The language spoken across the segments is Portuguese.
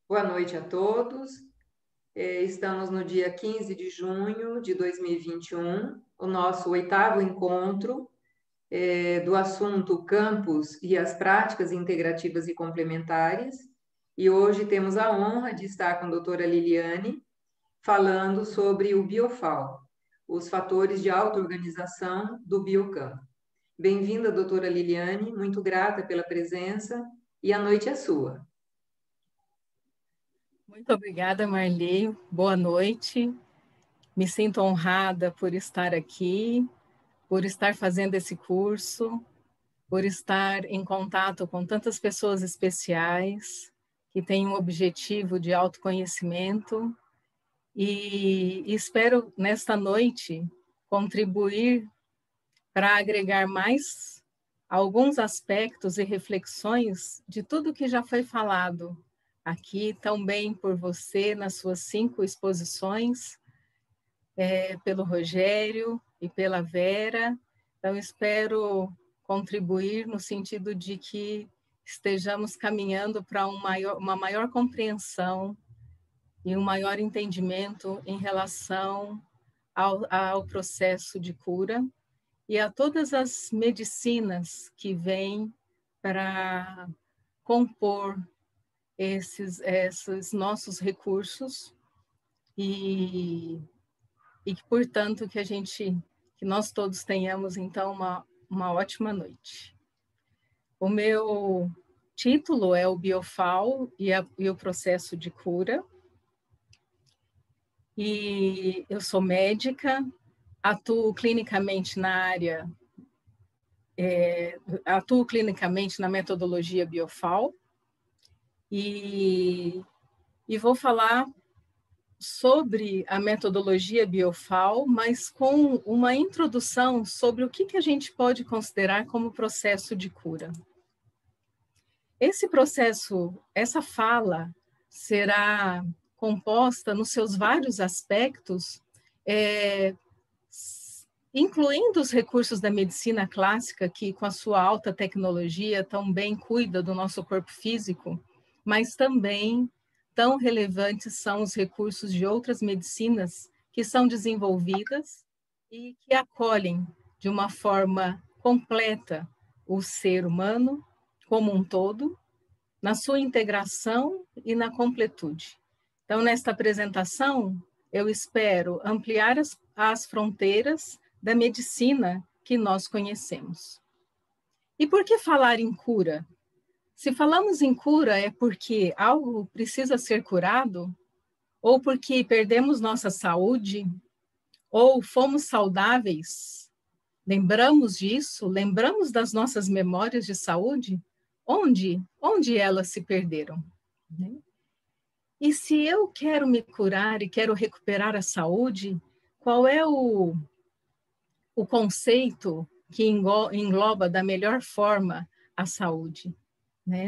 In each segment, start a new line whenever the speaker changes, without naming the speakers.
Boa noite a todos. Estamos no dia 15 de junho de 2021, o nosso oitavo encontro do assunto Campus e as práticas integrativas e complementares. E hoje temos a honra de estar com a doutora Liliane, falando sobre o Biofal, os fatores de auto-organização do biocampo. Bem-vinda, doutora Liliane, muito grata pela presença e a noite é sua.
Muito obrigada, Marli. Boa noite. Me sinto honrada por estar aqui, por estar fazendo esse curso, por estar em contato com tantas pessoas especiais que têm um objetivo de autoconhecimento e espero, nesta noite, contribuir para agregar mais alguns aspectos e reflexões de tudo que já foi falado aqui, também por você, nas suas 5 exposições, pelo Rogério e pela Vera. Então, espero contribuir no sentido de que estejamos caminhando para uma maior compreensão e um maior entendimento em relação ao processo de cura e a todas as medicinas que vêm para compor esses nossos recursos e que, portanto, que nós todos tenhamos, então, uma ótima noite. O meu título é o Biofal e o processo de cura. E eu sou médica, atuo clinicamente na metodologia Biofal e vou falar sobre a metodologia Biofal, mas com uma introdução sobre o que a gente pode considerar como processo de cura. Esse processo, essa fala, será composta nos seus vários aspectos, incluindo os recursos da medicina clássica, que com a sua alta tecnologia também cuida do nosso corpo físico, mas também tão relevantes são os recursos de outras medicinas que são desenvolvidas e que acolhem de uma forma completa o ser humano como um todo, na sua integração e na completude. Então, nesta apresentação, eu espero ampliar as fronteiras da medicina que nós conhecemos. E por que falar em cura? Se falamos em cura, é porque algo precisa ser curado, ou porque perdemos nossa saúde, ou fomos saudáveis. Lembramos disso? Lembramos das nossas memórias de saúde? Onde elas se perderam? E se eu quero me curar e quero recuperar a saúde, qual é o conceito que engloba da melhor forma a saúde?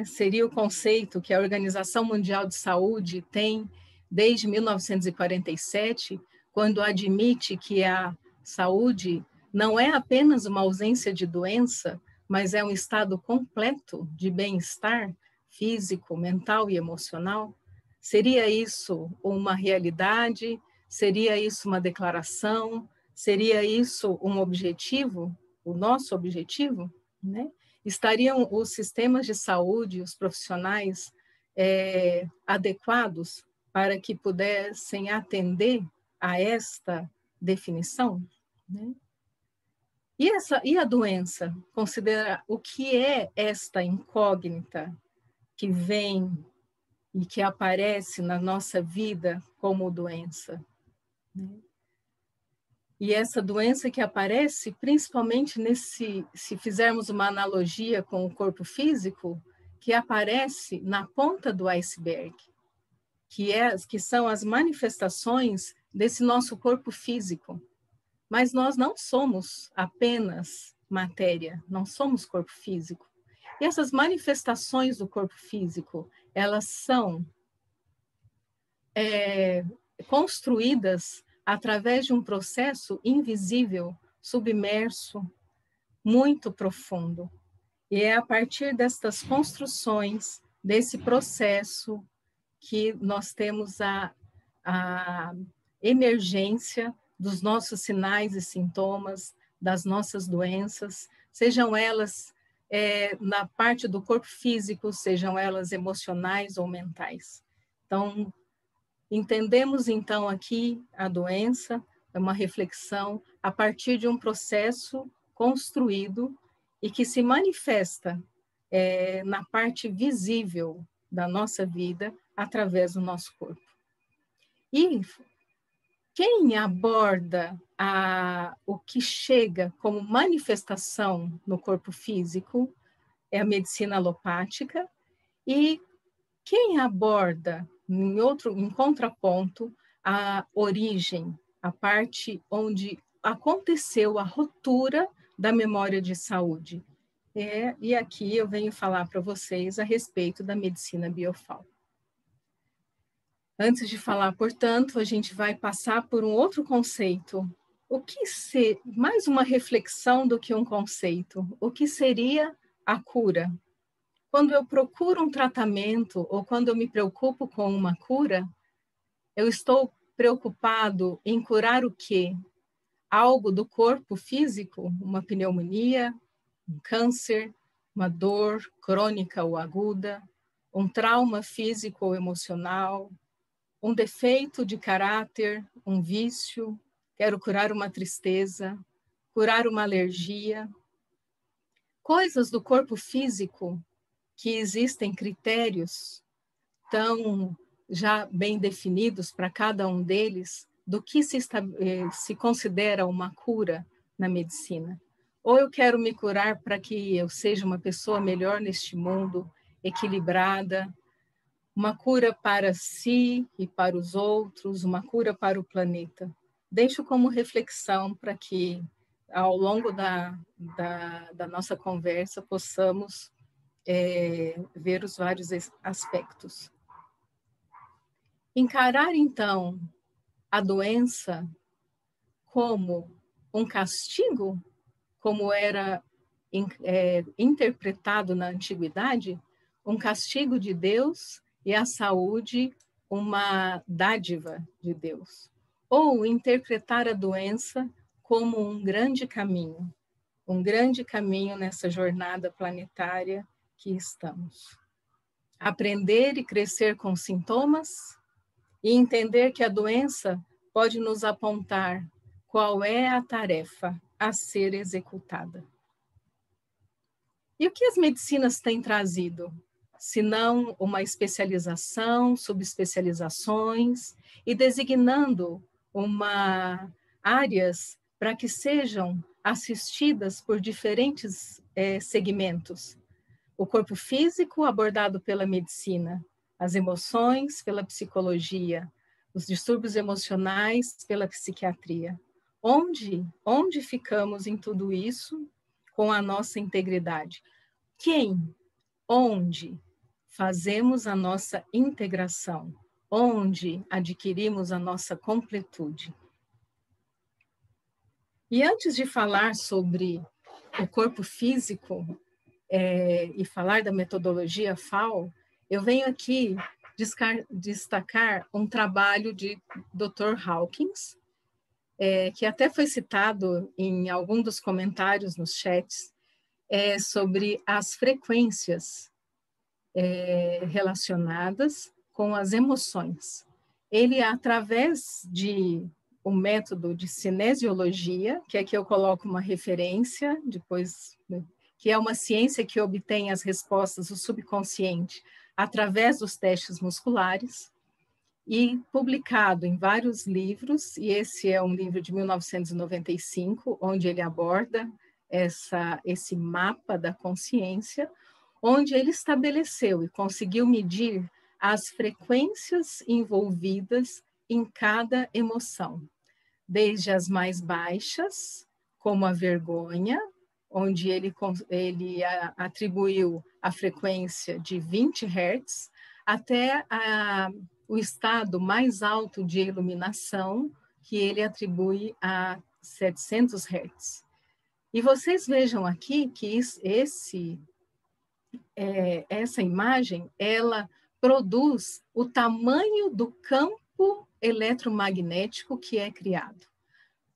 Seria o conceito que a Organização Mundial de Saúde tem desde 1947, quando admite que a saúde não é apenas uma ausência de doença, mas é um estado completo de bem-estar físico, mental e emocional. Seria isso uma realidade? Seria isso uma declaração? Seria isso um objetivo, o nosso objetivo? Estariam os sistemas de saúde, os profissionais adequados para que pudessem atender a esta definição? E a doença? Considera o que é esta incógnita que vem e que aparece na nossa vida como doença? E essa doença que aparece, principalmente se fizermos uma analogia com o corpo físico, que aparece na ponta do iceberg, que são as manifestações desse nosso corpo físico. Mas nós não somos apenas matéria, não somos corpo físico. E essas manifestações do corpo físico, elas são construídas através de um processo invisível, submerso, muito profundo. E é a partir destas construções, desse processo, que nós temos a emergência dos nossos sinais e sintomas, das nossas doenças, sejam elas na parte do corpo físico, sejam elas emocionais ou mentais. Então, entendemos então aqui a doença, é uma reflexão a partir de um processo construído e que se manifesta na parte visível da nossa vida através do nosso corpo. E quem aborda o que chega como manifestação no corpo físico é a medicina alopática, e quem aborda, em contraponto, a origem, a parte onde aconteceu a ruptura da memória de saúde. E aqui eu venho falar para vocês a respeito da medicina biofal. Antes de falar, portanto, a gente vai passar por um outro conceito. Mais uma reflexão do que um conceito. O que seria a cura? Quando eu procuro um tratamento ou quando eu me preocupo com uma cura, eu estou preocupado em curar o quê? Algo do corpo físico, uma pneumonia, um câncer, uma dor crônica ou aguda, um trauma físico ou emocional, um defeito de caráter, um vício, quero curar uma tristeza, curar uma alergia. Coisas do corpo físico que existem critérios tão já bem definidos para cada um deles, do que se considera uma cura na medicina. Ou eu quero me curar para que eu seja uma pessoa melhor neste mundo, equilibrada, uma cura para si e para os outros, uma cura para o planeta. Deixo como reflexão para que, ao longo da nossa conversa, possamos ver os vários aspectos. Encarar, então, a doença como um castigo, como era interpretado na antiguidade, um castigo de Deus, e a saúde uma dádiva de Deus. Ou interpretar a doença como um grande caminho nessa jornada planetária que estamos. Aprender e crescer com sintomas e entender que a doença pode nos apontar qual é a tarefa a ser executada. E o que as medicinas têm trazido? Se não uma especialização, subespecializações, e designando áreas para que sejam assistidas por diferentes segmentos. O corpo físico abordado pela medicina, as emoções pela psicologia, os distúrbios emocionais pela psiquiatria. Onde ficamos em tudo isso com a nossa integridade? Onde fazemos a nossa integração? Onde adquirimos a nossa completude? E antes de falar sobre o corpo físico e falar da metodologia FAO, eu venho aqui destacar um trabalho de Dr. Hawkins, que até foi citado em algum dos comentários nos chats, sobre as frequências relacionadas com as emoções. Ele, através de um método de cinesiologia, que aqui eu coloco uma referência, depois, que é uma ciência que obtém as respostas do subconsciente através dos testes musculares, e publicado em vários livros, e esse é um livro de 1995, onde ele aborda esse mapa da consciência, onde ele estabeleceu e conseguiu medir as frequências envolvidas em cada emoção, desde as mais baixas, como a vergonha, onde ele atribuiu a frequência de 20 Hz, até o estado mais alto de iluminação, que ele atribui a 700 Hz. E vocês vejam aqui que essa imagem, ela produz o tamanho do campo eletromagnético que é criado.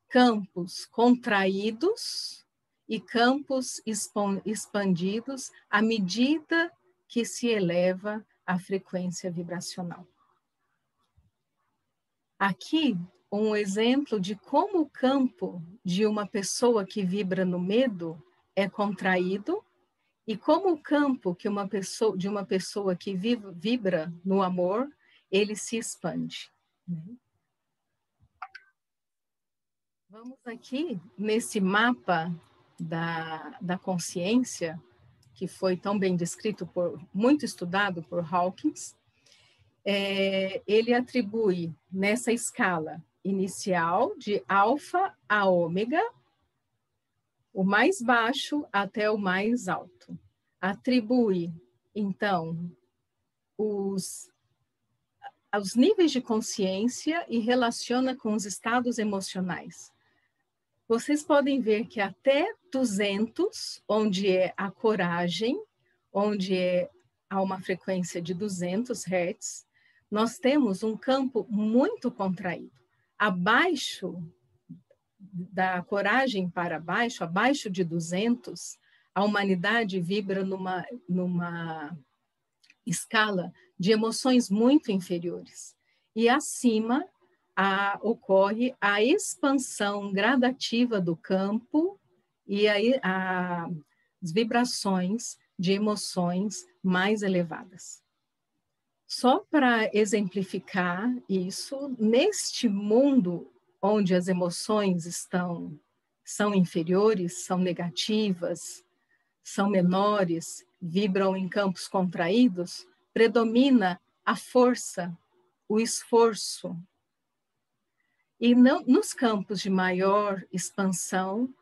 Campos contraídos e campos expandidos à medida que se eleva a frequência vibracional. Aqui, um exemplo de como o campo de uma pessoa que vibra no medo é contraído e como o campo de uma pessoa que vibra no amor, ele se expande. Vamos aqui nesse mapa da consciência, que foi tão bem descrito, muito estudado por Hawkins. Ele atribui nessa escala inicial de alfa a ômega, o mais baixo até o mais alto. Atribui, então, os níveis de consciência e relaciona com os estados emocionais. Vocês podem ver que até 200, onde é a coragem, onde há uma frequência de 200 Hz, nós temos um campo muito contraído. Abaixo da coragem para baixo, abaixo de 200, a humanidade vibra numa escala de emoções muito inferiores. E acima ocorre a expansão gradativa do campo e as vibrações de emoções mais elevadas. Só para exemplificar isso, neste mundo onde as emoções são inferiores, são negativas, são menores, vibram em campos contraídos, predomina a força, o esforço. E nos campos de maior expansão,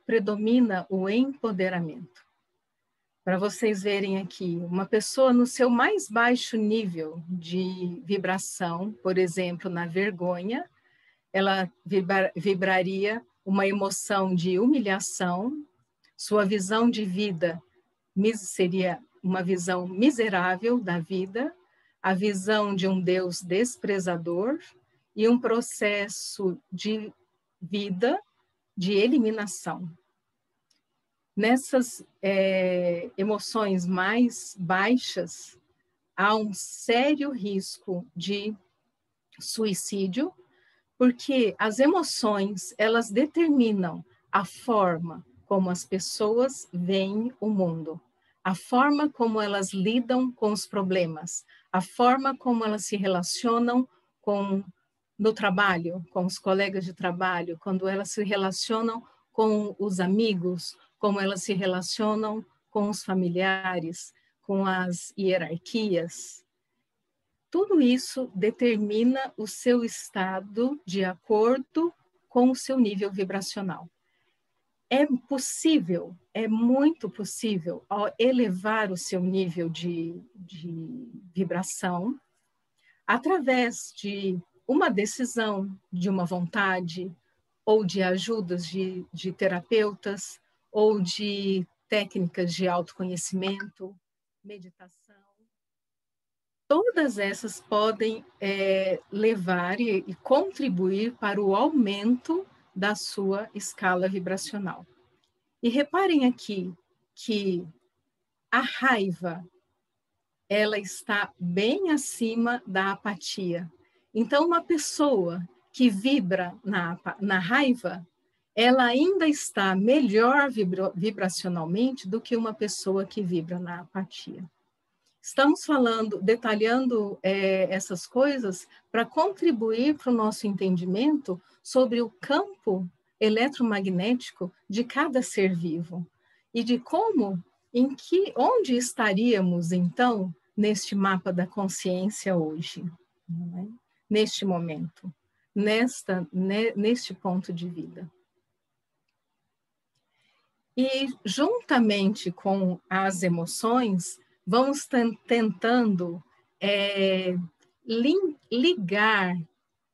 predomina o empoderamento. Para vocês verem aqui, uma pessoa no seu mais baixo nível de vibração, por exemplo, na vergonha, ela vibraria uma emoção de humilhação, sua visão de vida seria uma visão miserável da vida, a visão de um Deus desprezador e um processo de vida de eliminação. Nessas emoções mais baixas, há um sério risco de suicídio, porque as emoções, elas determinam a forma como as pessoas veem o mundo, a forma como elas lidam com os problemas, a forma como elas se relacionam no trabalho, com os colegas de trabalho, quando elas se relacionam com os amigos, como elas se relacionam com os familiares, com as hierarquias. Tudo isso determina o seu estado de acordo com o seu nível vibracional. É possível, é muito possível, ao elevar o seu nível de vibração, através de uma decisão, de uma vontade, ou de ajudas de terapeutas, ou de técnicas de autoconhecimento, meditação. Todas essas podem levar e contribuir para o aumento da sua escala vibracional. E reparem aqui que a raiva, ela está bem acima da apatia. Então, uma pessoa que vibra na raiva, ela ainda está melhor vibracionalmente do que uma pessoa que vibra na apatia. Estamos detalhando essas coisas para contribuir para o nosso entendimento sobre o campo eletromagnético de cada ser vivo e de onde estaríamos, então, neste mapa da consciência hoje, não é? Neste momento, neste ponto de vida. E, juntamente com as emoções, vamos tentando ligar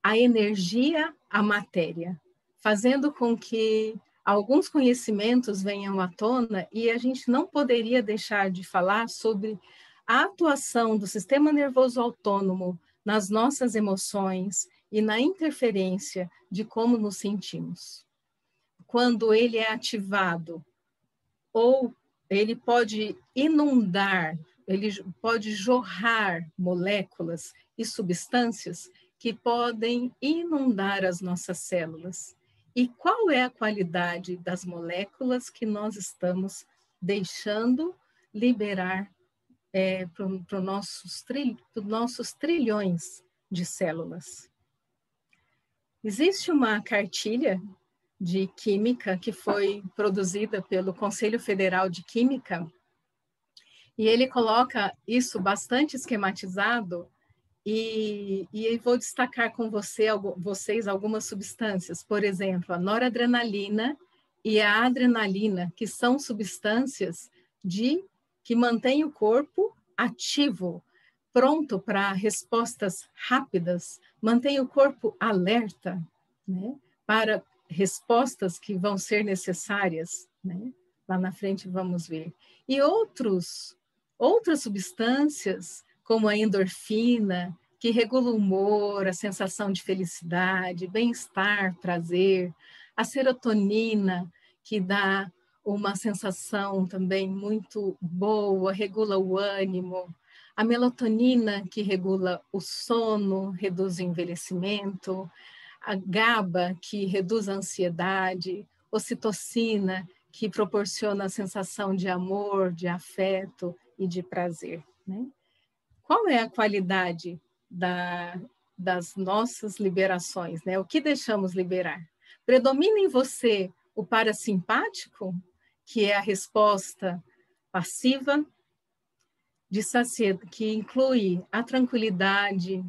a energia à matéria, fazendo com que alguns conhecimentos venham à tona, e a gente não poderia deixar de falar sobre a atuação do sistema nervoso autônomo nas nossas emoções e na interferência de como nos sentimos. Quando ele é ativado, ou ele pode inundar, ele pode jorrar moléculas e substâncias que podem inundar as nossas células. E qual é a qualidade das moléculas que nós estamos deixando liberar para os nossos trilhões de células? Existe uma cartilha de química que foi produzida pelo Conselho Federal de Química, e ele coloca isso bastante esquematizado, e eu vou destacar com vocês algumas substâncias, por exemplo, a noradrenalina e a adrenalina, que são substâncias que mantêm o corpo ativo, pronto para respostas rápidas, mantém o corpo alerta, né, para respostas que vão ser necessárias, né? Lá na frente vamos ver. E outras substâncias, como a endorfina, que regula o humor, a sensação de felicidade, bem-estar, prazer, a serotonina, que dá uma sensação também muito boa, regula o ânimo, a melatonina, que regula o sono, reduz o envelhecimento, a GABA, que reduz a ansiedade, ocitocina, que proporciona a sensação de amor, de afeto e de prazer, né? Qual é a qualidade das nossas liberações, né? O que deixamos liberar? Predomina em você o parasimpático, que é a resposta passiva, de saciedade, que inclui a tranquilidade,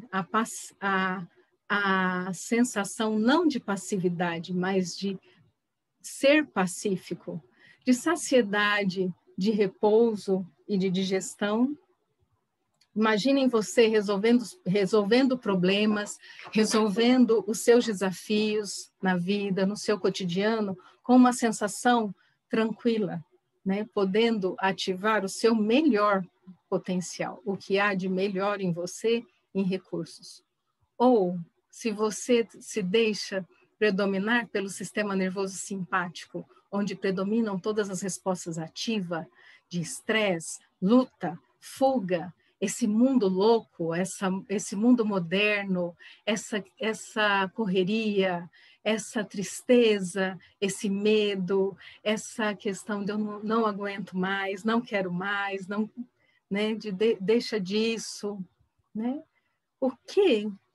a sensação não de passividade, mas de ser pacífico, de saciedade, de repouso e de digestão. Imaginem você resolvendo problemas, resolvendo os seus desafios na vida, no seu cotidiano, com uma sensação tranquila, né? Podendo ativar o seu melhor potencial, o que há de melhor em você em recursos. Ou, se você se deixa predominar pelo sistema nervoso simpático, onde predominam todas as respostas ativas de estresse, luta, fuga, esse mundo louco, esse mundo moderno, essa correria, essa tristeza, esse medo, essa questão de eu não aguento mais, não quero mais, não, né, deixa disso, né?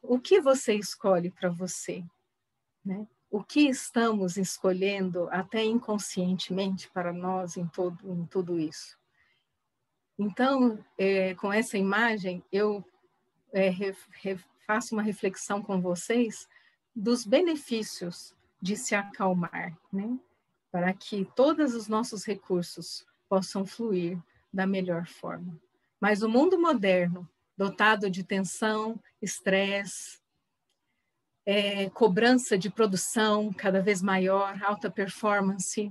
O que você escolhe para você, né? O que estamos escolhendo até inconscientemente para nós em tudo isso? Então, com essa imagem, eu faço uma reflexão com vocês dos benefícios de se acalmar, né? Para que todos os nossos recursos possam fluir da melhor forma. Mas o mundo moderno, dotado de tensão, estresse, cobrança de produção cada vez maior, alta performance,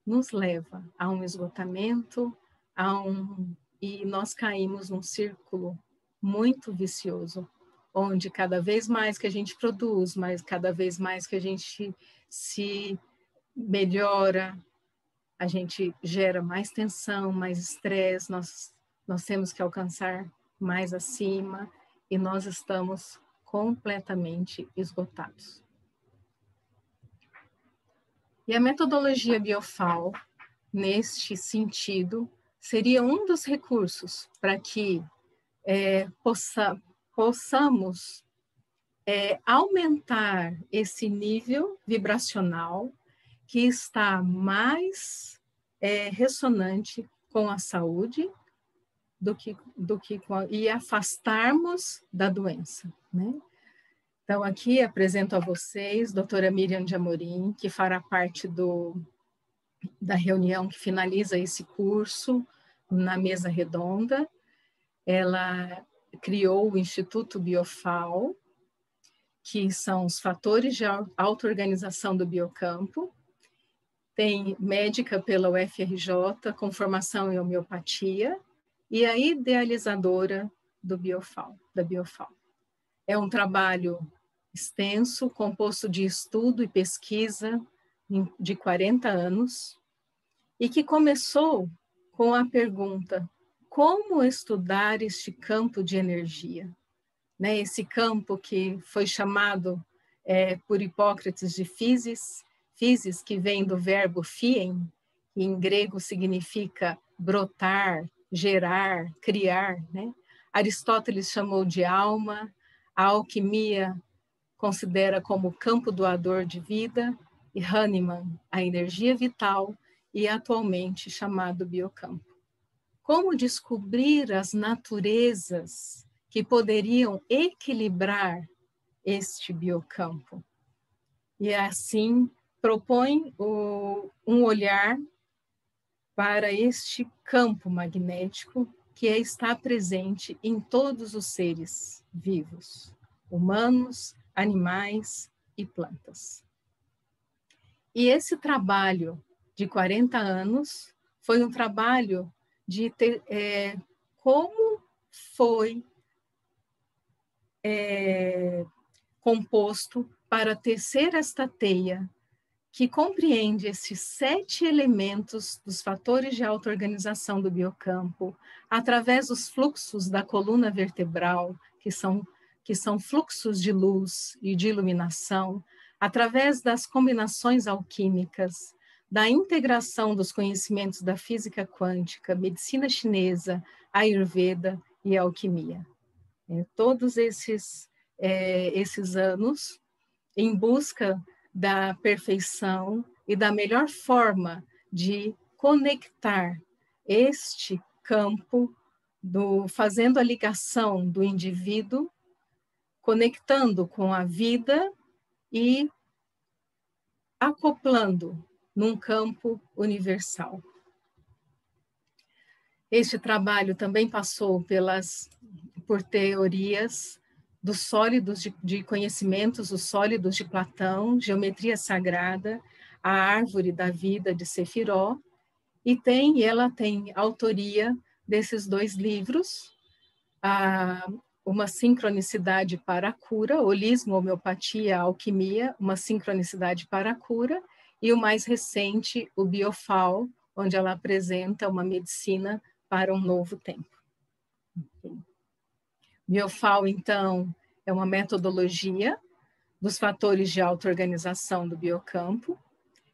nos leva a um esgotamento, e nós caímos num círculo muito vicioso, onde cada vez mais que a gente produz, mas cada vez mais que a gente se melhora, a gente gera mais tensão, mais estresse, nós temos que alcançar mais acima e nós estamos completamente esgotados. E a metodologia BioFAO, neste sentido, seria um dos recursos para que possamos aumentar esse nível vibracional que está mais ressonante com a saúde e afastarmos da doença, né? Então, aqui apresento a vocês a doutora Miriam de Amorim, que fará parte da reunião que finaliza esse curso na mesa redonda. Ela criou o Instituto BioFAO, que são os fatores de auto-organização do biocampo, tem médica pela UFRJ, com formação em homeopatia, e a idealizadora do Biofal, da Biofal. É um trabalho extenso, composto de estudo e pesquisa de 40 anos, e que começou com a pergunta: como estudar este campo de energia? Né? Esse campo que foi chamado por Hipócrates de physis, que vem do verbo phien, que em grego significa brotar, gerar, criar. Né? Aristóteles chamou de alma, a alquimia considera como campo doador de vida, e Hahnemann a energia vital, e atualmente chamado biocampo. Como descobrir as naturezas que poderiam equilibrar este biocampo? E assim propõe um olhar para este campo magnético que está presente em todos os seres vivos, humanos, animais e plantas. E esse trabalho de 40 anos foi um trabalho de como foi composto para tecer esta teia que compreende esses 7 elementos dos fatores de auto-organização do biocampo, através dos fluxos da coluna vertebral, que são fluxos de luz e de iluminação, através das combinações alquímicas, da integração dos conhecimentos da física quântica, medicina chinesa, ayurveda e alquimia. Todos esses anos em busca da perfeição e da melhor forma de conectar este campo, fazendo a ligação do indivíduo, conectando com a vida e acoplando num campo universal. Este trabalho também passou por teorias dos sólidos de conhecimentos, os sólidos de Platão, geometria sagrada, a árvore da vida de Sefiró, e ela tem autoria desses 2 livros, Uma Sincronicidade para a Cura, Holismo, Homeopatia, Alquimia, Uma Sincronicidade para a Cura, e o mais recente, o Biofal, onde ela apresenta uma medicina para um novo tempo. Biofal, então, é uma metodologia dos fatores de auto-organização do biocampo,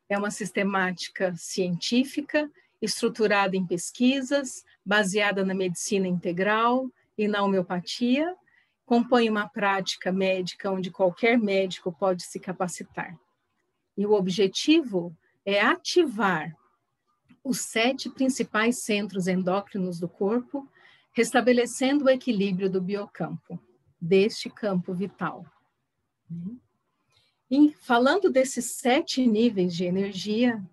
é uma sistemática científica, estruturada em pesquisas, baseada na medicina integral e na homeopatia, compõe uma prática médica onde qualquer médico pode se capacitar. E o objetivo é ativar os 7 principais centros endócrinos do corpo, restabelecendo o equilíbrio do biocampo, deste campo vital. E falando desses 7 níveis de energia,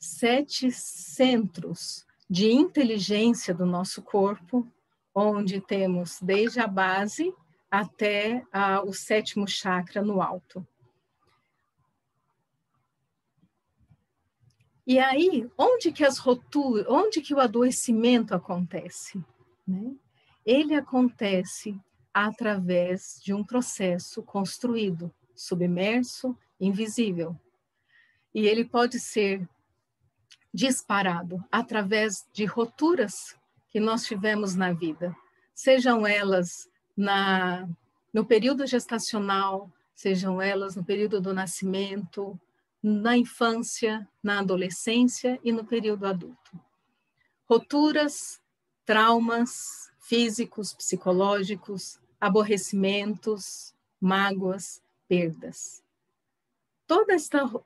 7 centros de inteligência do nosso corpo, onde temos desde a base até o 7º chakra no alto. E aí, onde que o adoecimento acontece? Né? Ele acontece através de um processo construído, submerso, invisível. E ele pode ser disparado através de roturas que nós tivemos na vida, sejam elas no período gestacional, sejam elas no período do nascimento, na infância, na adolescência e no período adulto. Roturas, traumas físicos, psicológicos, aborrecimentos, mágoas, perdas. Todo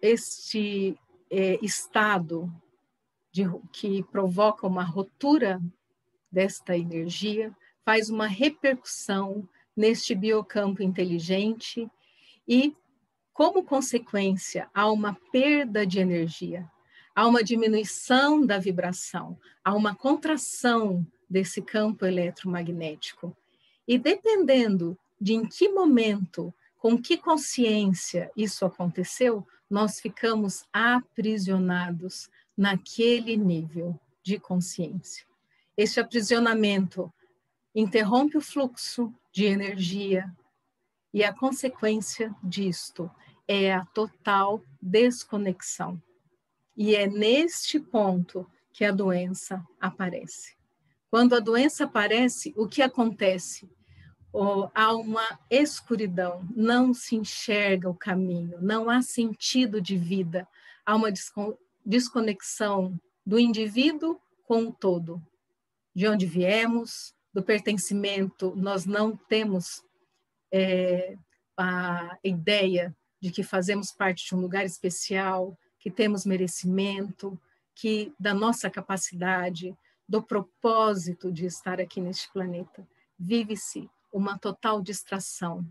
este estado que provoca uma rotura desta energia faz uma repercussão neste biocampo inteligente e, como consequência, há uma perda de energia, há uma diminuição da vibração, há uma contração desse campo eletromagnético. E dependendo de em que momento, com que consciência isso aconteceu, nós ficamos aprisionados naquele nível de consciência. Este aprisionamento interrompe o fluxo de energia e a consequência disto é a total desconexão. E é neste ponto que a doença aparece. Quando a doença aparece, o que acontece? Há uma escuridão, não se enxerga o caminho, não há sentido de vida, há uma desconexão do indivíduo com o todo. De onde viemos, do pertencimento, nós não temos a ideia de que fazemos parte de um lugar especial, que temos merecimento, que da nossa capacidade, do propósito de estar aqui neste planeta. Vive-se uma total distração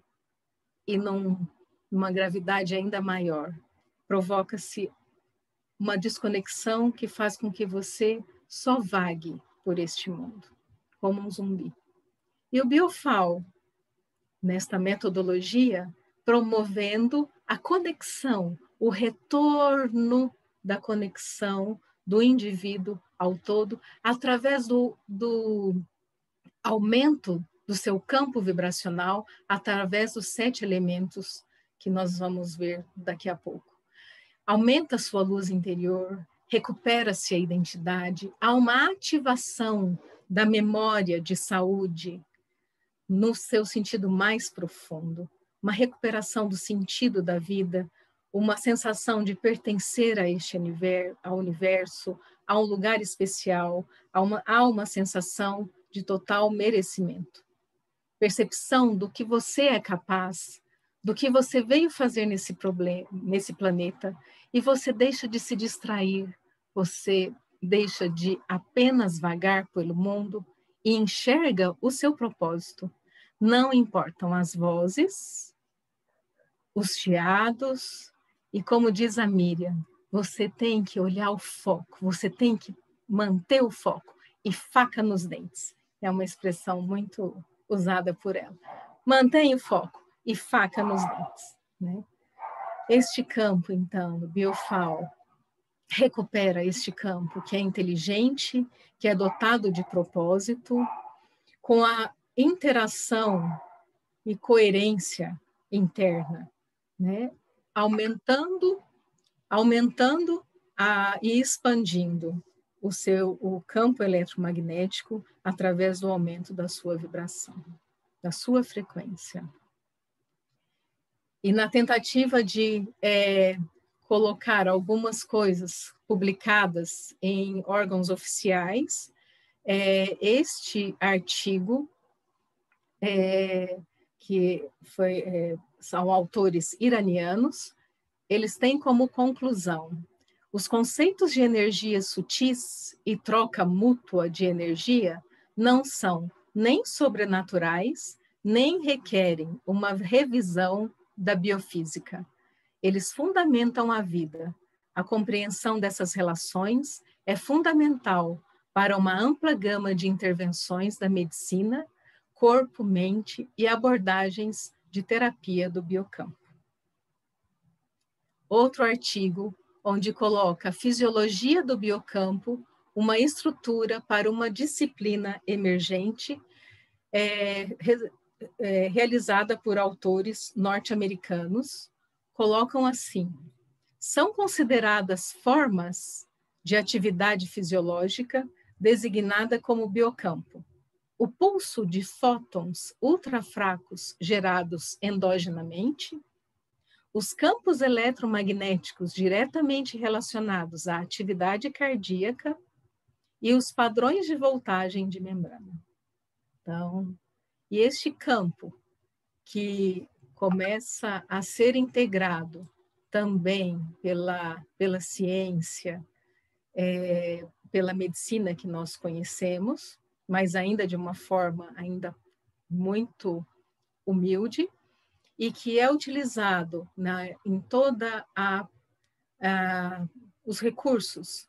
e numa gravidade ainda maior. Provoca-se uma desconexão que faz com que você só vague por este mundo, como um zumbi. E o Biofal, nesta metodologia, promovendo a conexão, o retorno da conexão do indivíduo ao todo, através do aumento do seu campo vibracional, através dos 7 elementos que nós vamos ver daqui a pouco. Aumenta a sua luz interior, recupera-se a identidade, há uma ativação da memória de saúde no seu sentido mais profundo, uma recuperação do sentido da vida, uma sensação de pertencer a este universo, a um lugar especial, há uma sensação de total merecimento. Percepção do que você é capaz, do que você veio fazer nesse planeta, e você deixa de se distrair, você deixa de apenas vagar pelo mundo e enxerga o seu propósito. Não importam as vozes, os chiados, e como diz a Miriam, você tem que olhar o foco, você tem que manter o foco e faca nos dentes. É uma expressão muito usada por ela. Mantenha o foco e faca nos dentes, né? Este campo, então, do Biofal, recupera este campo que é inteligente, que é dotado de propósito, com a interação e coerência interna, né? Aumentando e expandindo o campo eletromagnético através do aumento da sua vibração, da sua frequência. E na tentativa de colocar algumas coisas publicadas em órgãos oficiais, este artigo, que são autores iranianos, eles têm como conclusão: os conceitos de energias sutis e troca mútua de energia não são nem sobrenaturais, nem requerem uma revisão da biofísica. Eles fundamentam a vida. A compreensão dessas relações é fundamental para uma ampla gama de intervenções da medicina, corpo, mente e abordagens de terapia do biocampo. Outro artigo onde coloca a fisiologia do biocampo, uma estrutura para uma disciplina emergente, realizada por autores norte-americanos, colocam assim: são consideradas formas de atividade fisiológica designada como biocampo o pulso de fótons ultrafracos gerados endogenamente, os campos eletromagnéticos diretamente relacionados à atividade cardíaca e os padrões de voltagem de membrana. Então, e este campo que começa a ser integrado também pela ciência, pela medicina que nós conhecemos, mas ainda de uma forma ainda muito humilde, e que é utilizado em toda os recursos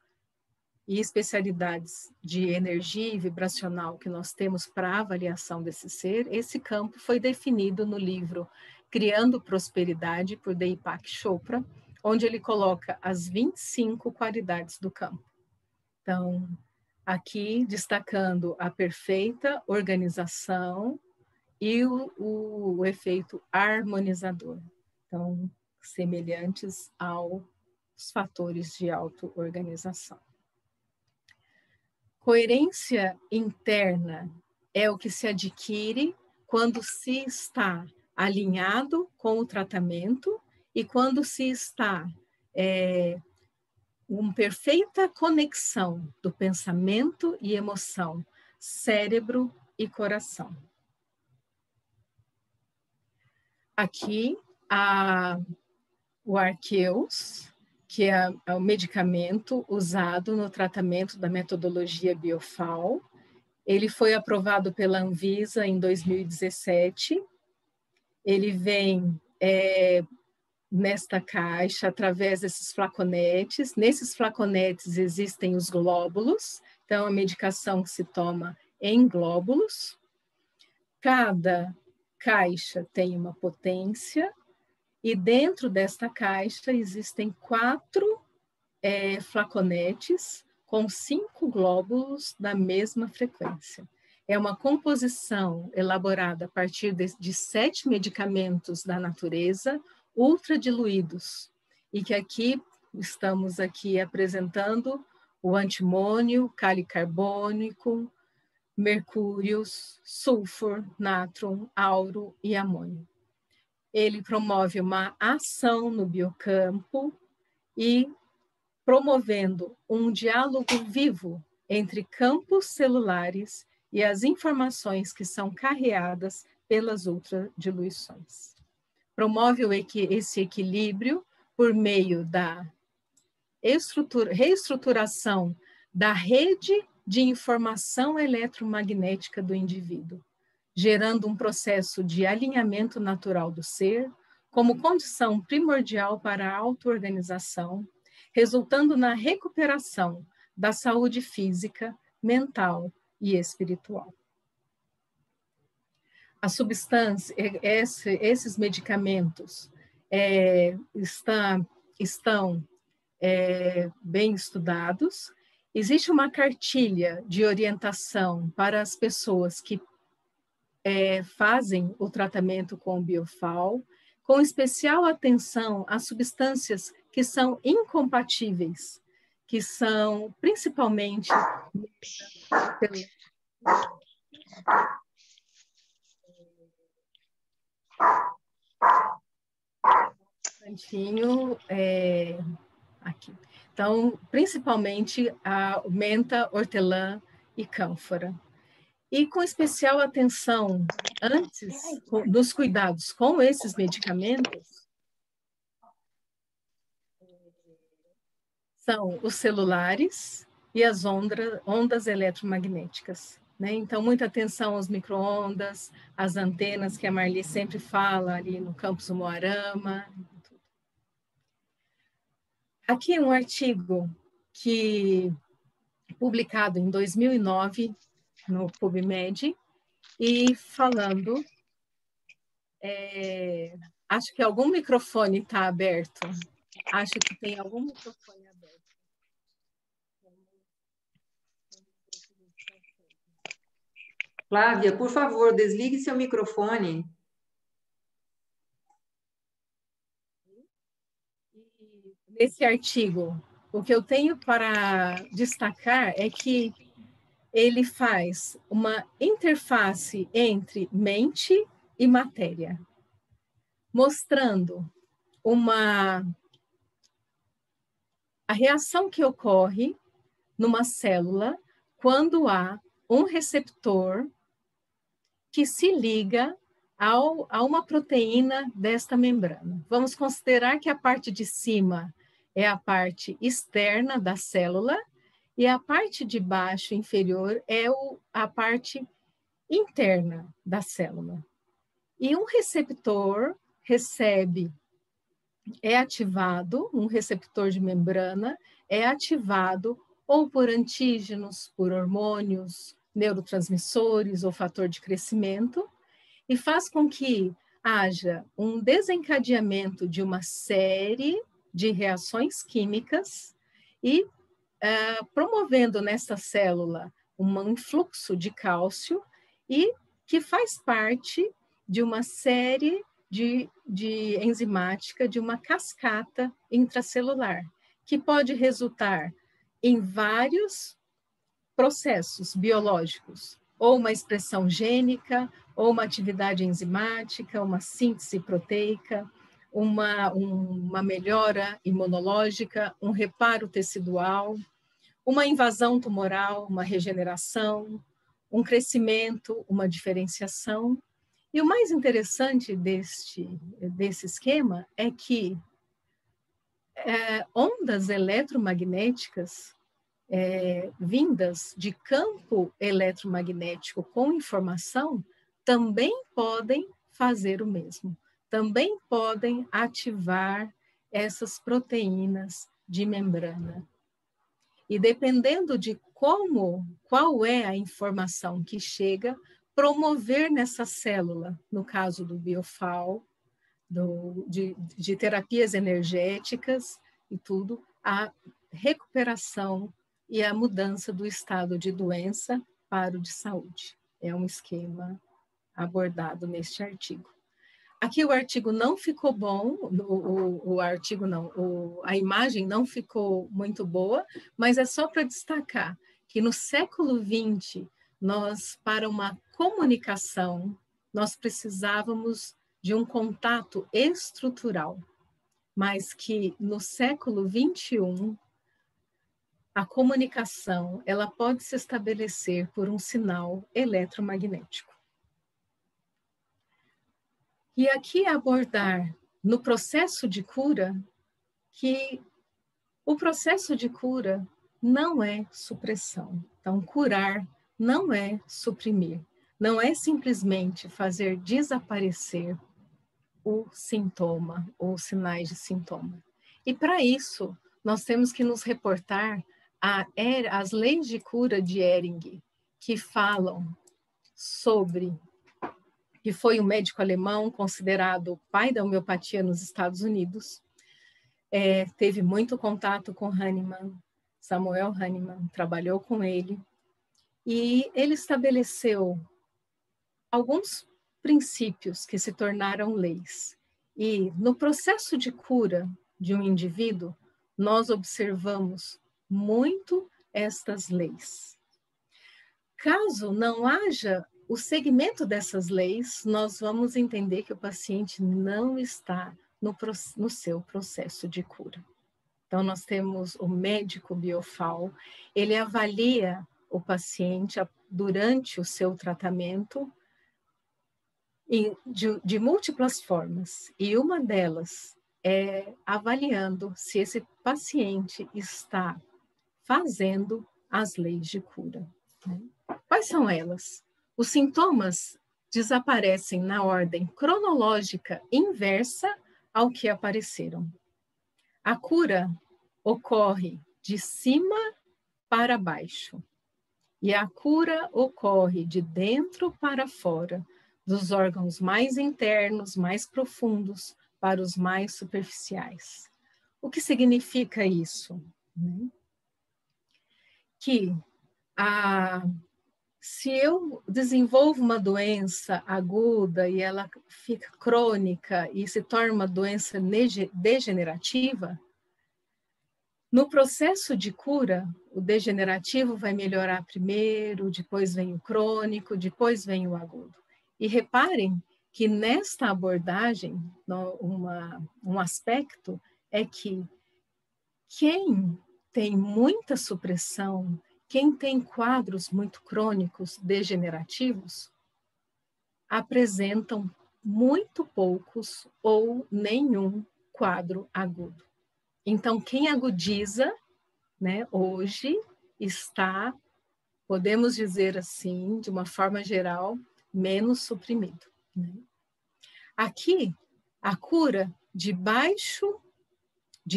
e especialidades de energia e vibracional que nós temos para a avaliação desse ser. Esse campo foi definido no livro Criando Prosperidade, por Deepak Chopra, onde ele coloca as 25 qualidades do campo. Então, aqui destacando a perfeita organização e o efeito harmonizador. Então, semelhantes aos fatores de auto-organização. Coerência interna é o que se adquire quando se está alinhado com o tratamento e quando se está uma perfeita conexão do pensamento e emoção, cérebro e coração. Aqui, o Arqueus, que é o medicamento usado no tratamento da metodologia Biofal. Ele foi aprovado pela Anvisa em 2017. Ele vem nesta caixa, através desses flaconetes. Nesses flaconetes existem os glóbulos, então a medicação que se toma em glóbulos. Cada caixa tem uma potência, e dentro desta caixa existem 4 flaconetes com 5 glóbulos da mesma frequência. É uma composição elaborada a partir de 7 medicamentos da natureza, ultradiluídos, e que aqui estamos apresentando o antimônio, cálio carbônico, mercúrio, sulfur, nátron, auro e amônio. Ele promove uma ação no biocampo e promovendo um diálogo vivo entre campos celulares e as informações que são carreadas pelas ultradiluições. Promove esse equilíbrio por meio da reestruturação da rede de informação eletromagnética do indivíduo, gerando um processo de alinhamento natural do ser, como condição primordial para a auto-organização, resultando na recuperação da saúde física, mental e espiritual. A substância, esses medicamentos estão bem estudados. Existe uma cartilha de orientação para as pessoas que fazem o tratamento com o Biofal, com especial atenção às substâncias que são incompatíveis, que são principalmente aqui. Então, principalmente a menta, hortelã e cânfora. E com especial atenção, antes dos cuidados com esses medicamentos, são os celulares e as ondas eletromagnéticas, né? Então, muita atenção aos micro-ondas, às antenas que a Marli sempre fala ali no campus Umuarama. Aqui um artigo publicado em 2009 no PubMed, e falando, acho que algum microfone está aberto. Acho que tem algum microfone aberto.
Flávia, por favor, desligue seu microfone.
Nesse artigo, o que eu tenho para destacar é que ele faz uma interface entre mente e matéria, mostrando a reação que ocorre numa célula quando há um receptor que se liga a uma proteína desta membrana. Vamos considerar que a parte de cima é a parte externa da célula e a parte de baixo, inferior, é a parte interna da célula. E um receptor é ativado, um receptor de membrana é ativado ou por antígenos, por hormônios, neurotransmissores ou fator de crescimento, e faz com que haja um desencadeamento de uma série de reações químicas e promovendo nessa célula um influxo de cálcio e que faz parte de uma série de enzimática, de uma cascata intracelular, que pode resultar em vários processos biológicos, ou uma expressão gênica, ou uma atividade enzimática, uma síntese proteica, uma melhora imunológica, um reparo tecidual, uma invasão tumoral, uma regeneração, um crescimento, uma diferenciação. E o mais interessante desse esquema é que ondas eletromagnéticas vindas de campo eletromagnético com informação também podem fazer o mesmo, também podem ativar essas proteínas de membrana. E dependendo de qual é a informação que chega, promover nessa célula, no caso do BioFAO, de terapias energéticas e tudo, a recuperação e a mudança do estado de doença para o de saúde. É um esquema abordado neste artigo. Aqui o artigo não ficou bom, a imagem não ficou muito boa, mas é só para destacar que no século XX, para uma comunicação, nós precisávamos de um contato estrutural, mas que no século XXI, a comunicação ela pode se estabelecer por um sinal eletromagnético. E aqui abordar no processo de cura que o processo de cura não é supressão. Então, curar não é suprimir, não é simplesmente fazer desaparecer o sintoma ou os sinais de sintoma. E para isso, nós temos que nos reportar às leis de cura de Ehring, que falam sobre, que foi um médico alemão considerado o pai da homeopatia nos Estados Unidos, teve muito contato com Hahnemann, Samuel Hahnemann, trabalhou com ele, e ele estabeleceu alguns princípios que se tornaram leis. E no processo de cura de um indivíduo, nós observamos muito estas leis. Caso não haja o seguimento dessas leis, nós vamos entender que o paciente não está no seu processo de cura. Então, nós temos o médico BioFAO, ele avalia o paciente durante o seu tratamento de múltiplas formas, e uma delas é avaliando se esse paciente está fazendo as leis de cura. Né? Quais são elas? Os sintomas desaparecem na ordem cronológica inversa ao que apareceram. A cura ocorre de cima para baixo, e a cura ocorre de dentro para fora, dos órgãos mais internos, mais profundos, para os mais superficiais. O que significa isso? Que se eu desenvolvo uma doença aguda e ela fica crônica e se torna uma doença degenerativa, no processo de cura, o degenerativo vai melhorar primeiro, depois vem o crônico, depois vem o agudo. E reparem que nesta abordagem, um aspecto é que quem tem muita supressão, quem tem quadros muito crônicos, degenerativos, apresentam muito poucos ou nenhum quadro agudo. Então, quem agudiza, né, hoje está, podemos dizer assim, de uma forma geral, menos suprimido. Né? Aqui, a cura de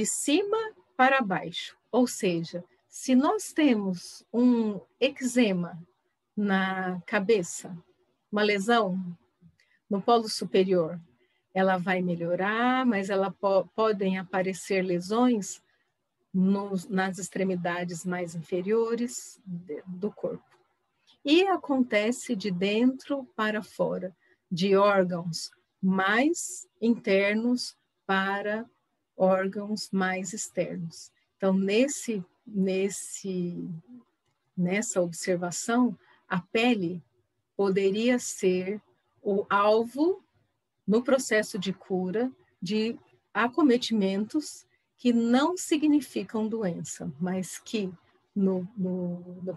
cima para baixo, ou seja, se nós temos um eczema na cabeça, uma lesão no polo superior, ela vai melhorar, mas podem aparecer lesões nas extremidades mais inferiores do corpo. E acontece de dentro para fora, de órgãos mais internos para órgãos mais externos. Então, nessa observação, a pele poderia ser o alvo no processo de cura de acometimentos que não significam doença, mas que no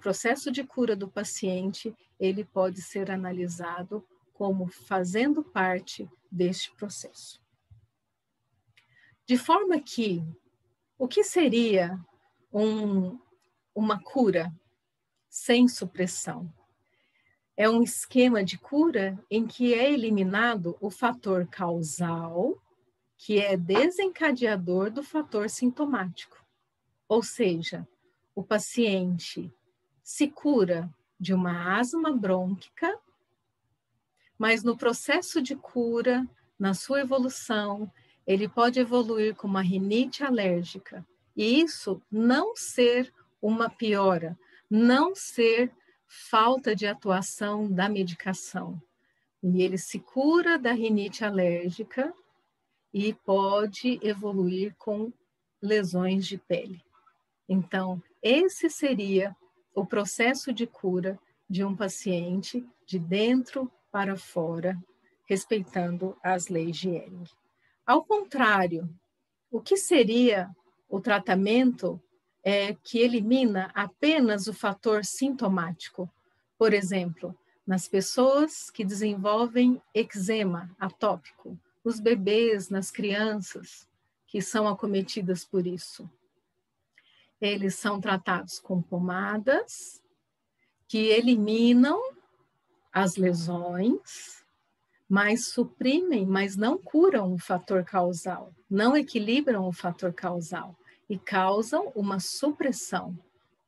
processo de cura do paciente, ele pode ser analisado como fazendo parte deste processo. De forma que, o que seria uma cura sem supressão? É um esquema de cura em que é eliminado o fator causal, que é desencadeador do fator sintomático. Ou seja, o paciente se cura de uma asma brônquica, mas no processo de cura, na sua evolução, ele pode evoluir com uma rinite alérgica. E isso não ser uma piora, não ser falta de atuação da medicação. E ele se cura da rinite alérgica e pode evoluir com lesões de pele. Então, esse seria o processo de cura de um paciente de dentro para fora, respeitando as leis de Ehring. Ao contrário, o que seria o tratamento que elimina apenas o fator sintomático? Por exemplo, nas pessoas que desenvolvem eczema atópico, nos bebês, nas crianças que são acometidas por isso. Eles são tratados com pomadas que eliminam as lesões, mas suprimem, mas não curam o fator causal, não equilibram o fator causal e causam uma supressão,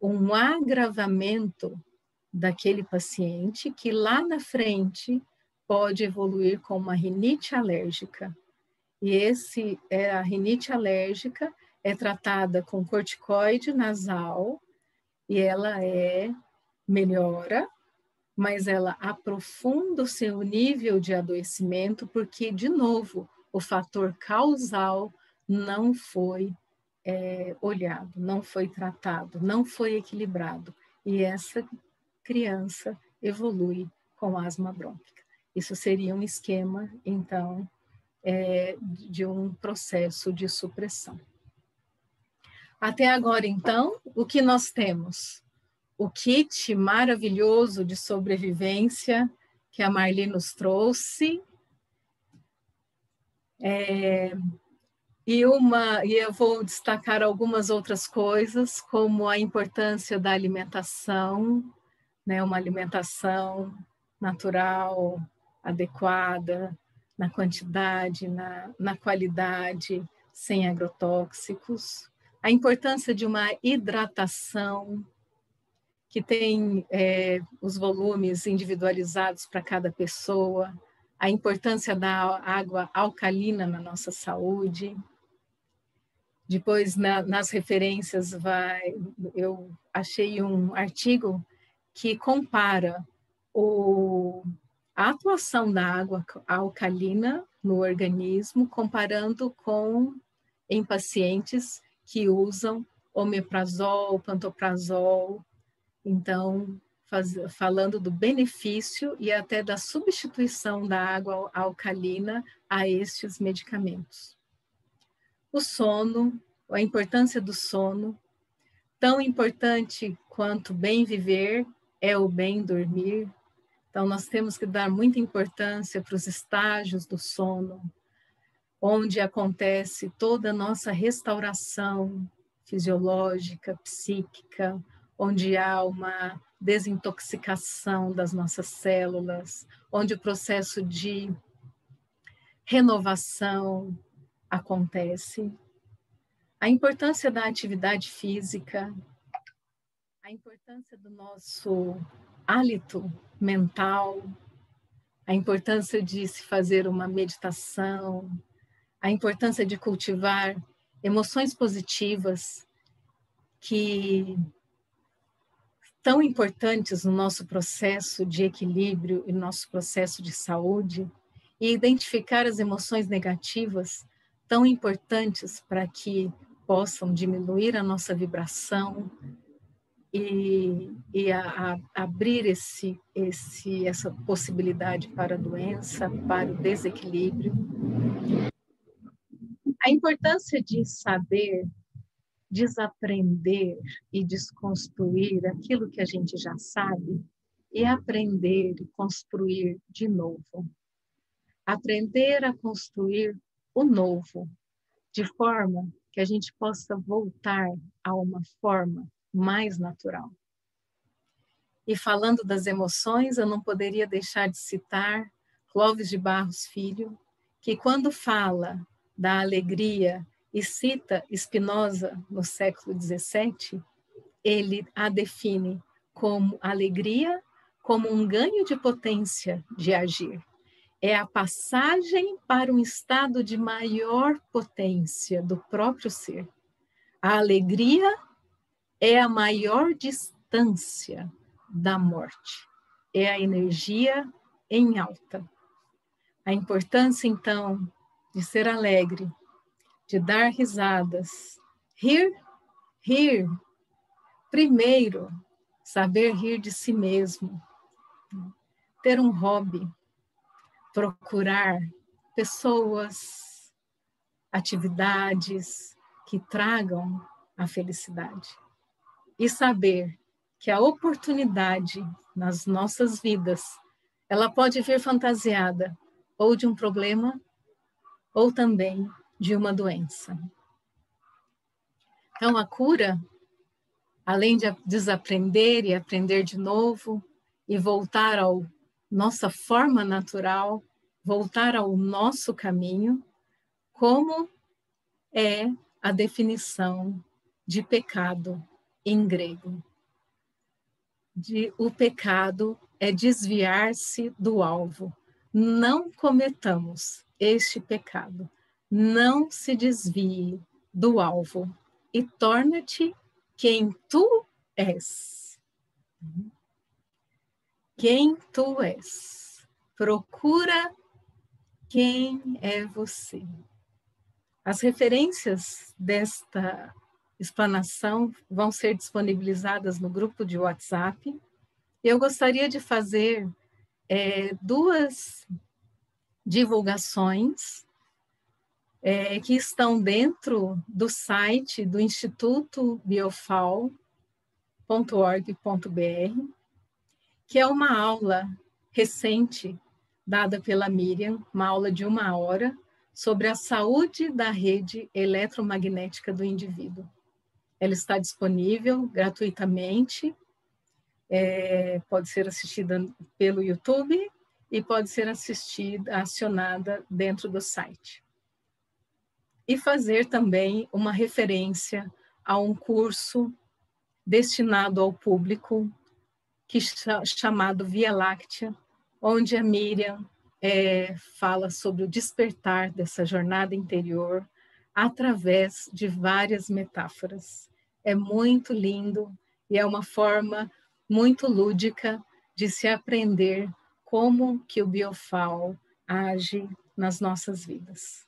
um agravamento daquele paciente que lá na frente pode evoluir com uma rinite alérgica. E a rinite alérgica é tratada com corticoide nasal e ela melhora, mas ela aprofunda o seu nível de adoecimento porque, de novo, o fator causal não foi olhado, não foi tratado, não foi equilibrado. E essa criança evolui com asma brônquica. Isso seria um esquema, então, de um processo de supressão. Até agora, então, o que nós temos? O kit maravilhoso de sobrevivência que a Marli nos trouxe. E eu vou destacar algumas outras coisas, como a importância da alimentação, né, uma alimentação natural, adequada, na quantidade, na qualidade, sem agrotóxicos. A importância de uma hidratação que tem os volumes individualizados para cada pessoa, a importância da água alcalina na nossa saúde. Depois, nas referências, eu achei um artigo que compara a atuação da água alcalina no organismo, comparando em pacientes que usam omeprazol, pantoprazol. Então, falando do benefício e até da substituição da água alcalina a estes medicamentos. O sono, a importância do sono, tão importante quanto bem viver é o bem dormir. Então, nós temos que dar muita importância para os estágios do sono, onde acontece toda a nossa restauração fisiológica, psíquica, onde há uma desintoxicação das nossas células, onde o processo de renovação acontece. A importância da atividade física, a importância do nosso hálito mental, a importância de se fazer uma meditação, a importância de cultivar emoções positivas que tão importantes no nosso processo de equilíbrio e no nosso processo de saúde, e identificar as emoções negativas tão importantes para que possam diminuir a nossa vibração e abrir essa possibilidade para a doença, para o desequilíbrio. A importância de saber desaprender e desconstruir aquilo que a gente já sabe e aprender e construir de novo. Aprender a construir o novo, de forma que a gente possa voltar a uma forma mais natural. E falando das emoções, eu não poderia deixar de citar Clóvis de Barros Filho, que quando fala da alegria e cita Spinoza no século XVII, ele a define como alegria, como um ganho de potência de agir. É a passagem para um estado de maior potência do próprio ser. A alegria é a maior distância da morte. É a energia em alta. A importância, então, de ser alegre, de dar risadas, rir. Primeiro, saber rir de si mesmo, ter um hobby, procurar pessoas, atividades que tragam a felicidade. E saber que a oportunidade nas nossas vidas, ela pode vir fantasiada ou de um problema ou também de uma doença. Então, a cura, além de desaprender e aprender de novo e voltar à nossa forma natural, voltar ao nosso caminho, como é a definição de pecado em grego. O pecado é desviar-se do alvo. Não cometamos este pecado. Não se desvie do alvo e torna-te quem tu és. Quem tu és. Procura quem é você. As referências desta explanação vão ser disponibilizadas no grupo de WhatsApp. Eu gostaria de fazer duas divulgações que estão dentro do site do Instituto Biofal.org.br, que é uma aula recente dada pela Miriam, uma aula de 1 hora, sobre a saúde da rede eletromagnética do indivíduo. Ela está disponível gratuitamente, pode ser assistida pelo YouTube e pode ser acionada dentro do site. E fazer também uma referência a um curso destinado ao público, chamado Via Láctea, onde a Miriam fala sobre o despertar dessa jornada interior através de várias metáforas. É muito lindo e é uma forma muito lúdica de se aprender como que o Biofal age nas nossas vidas.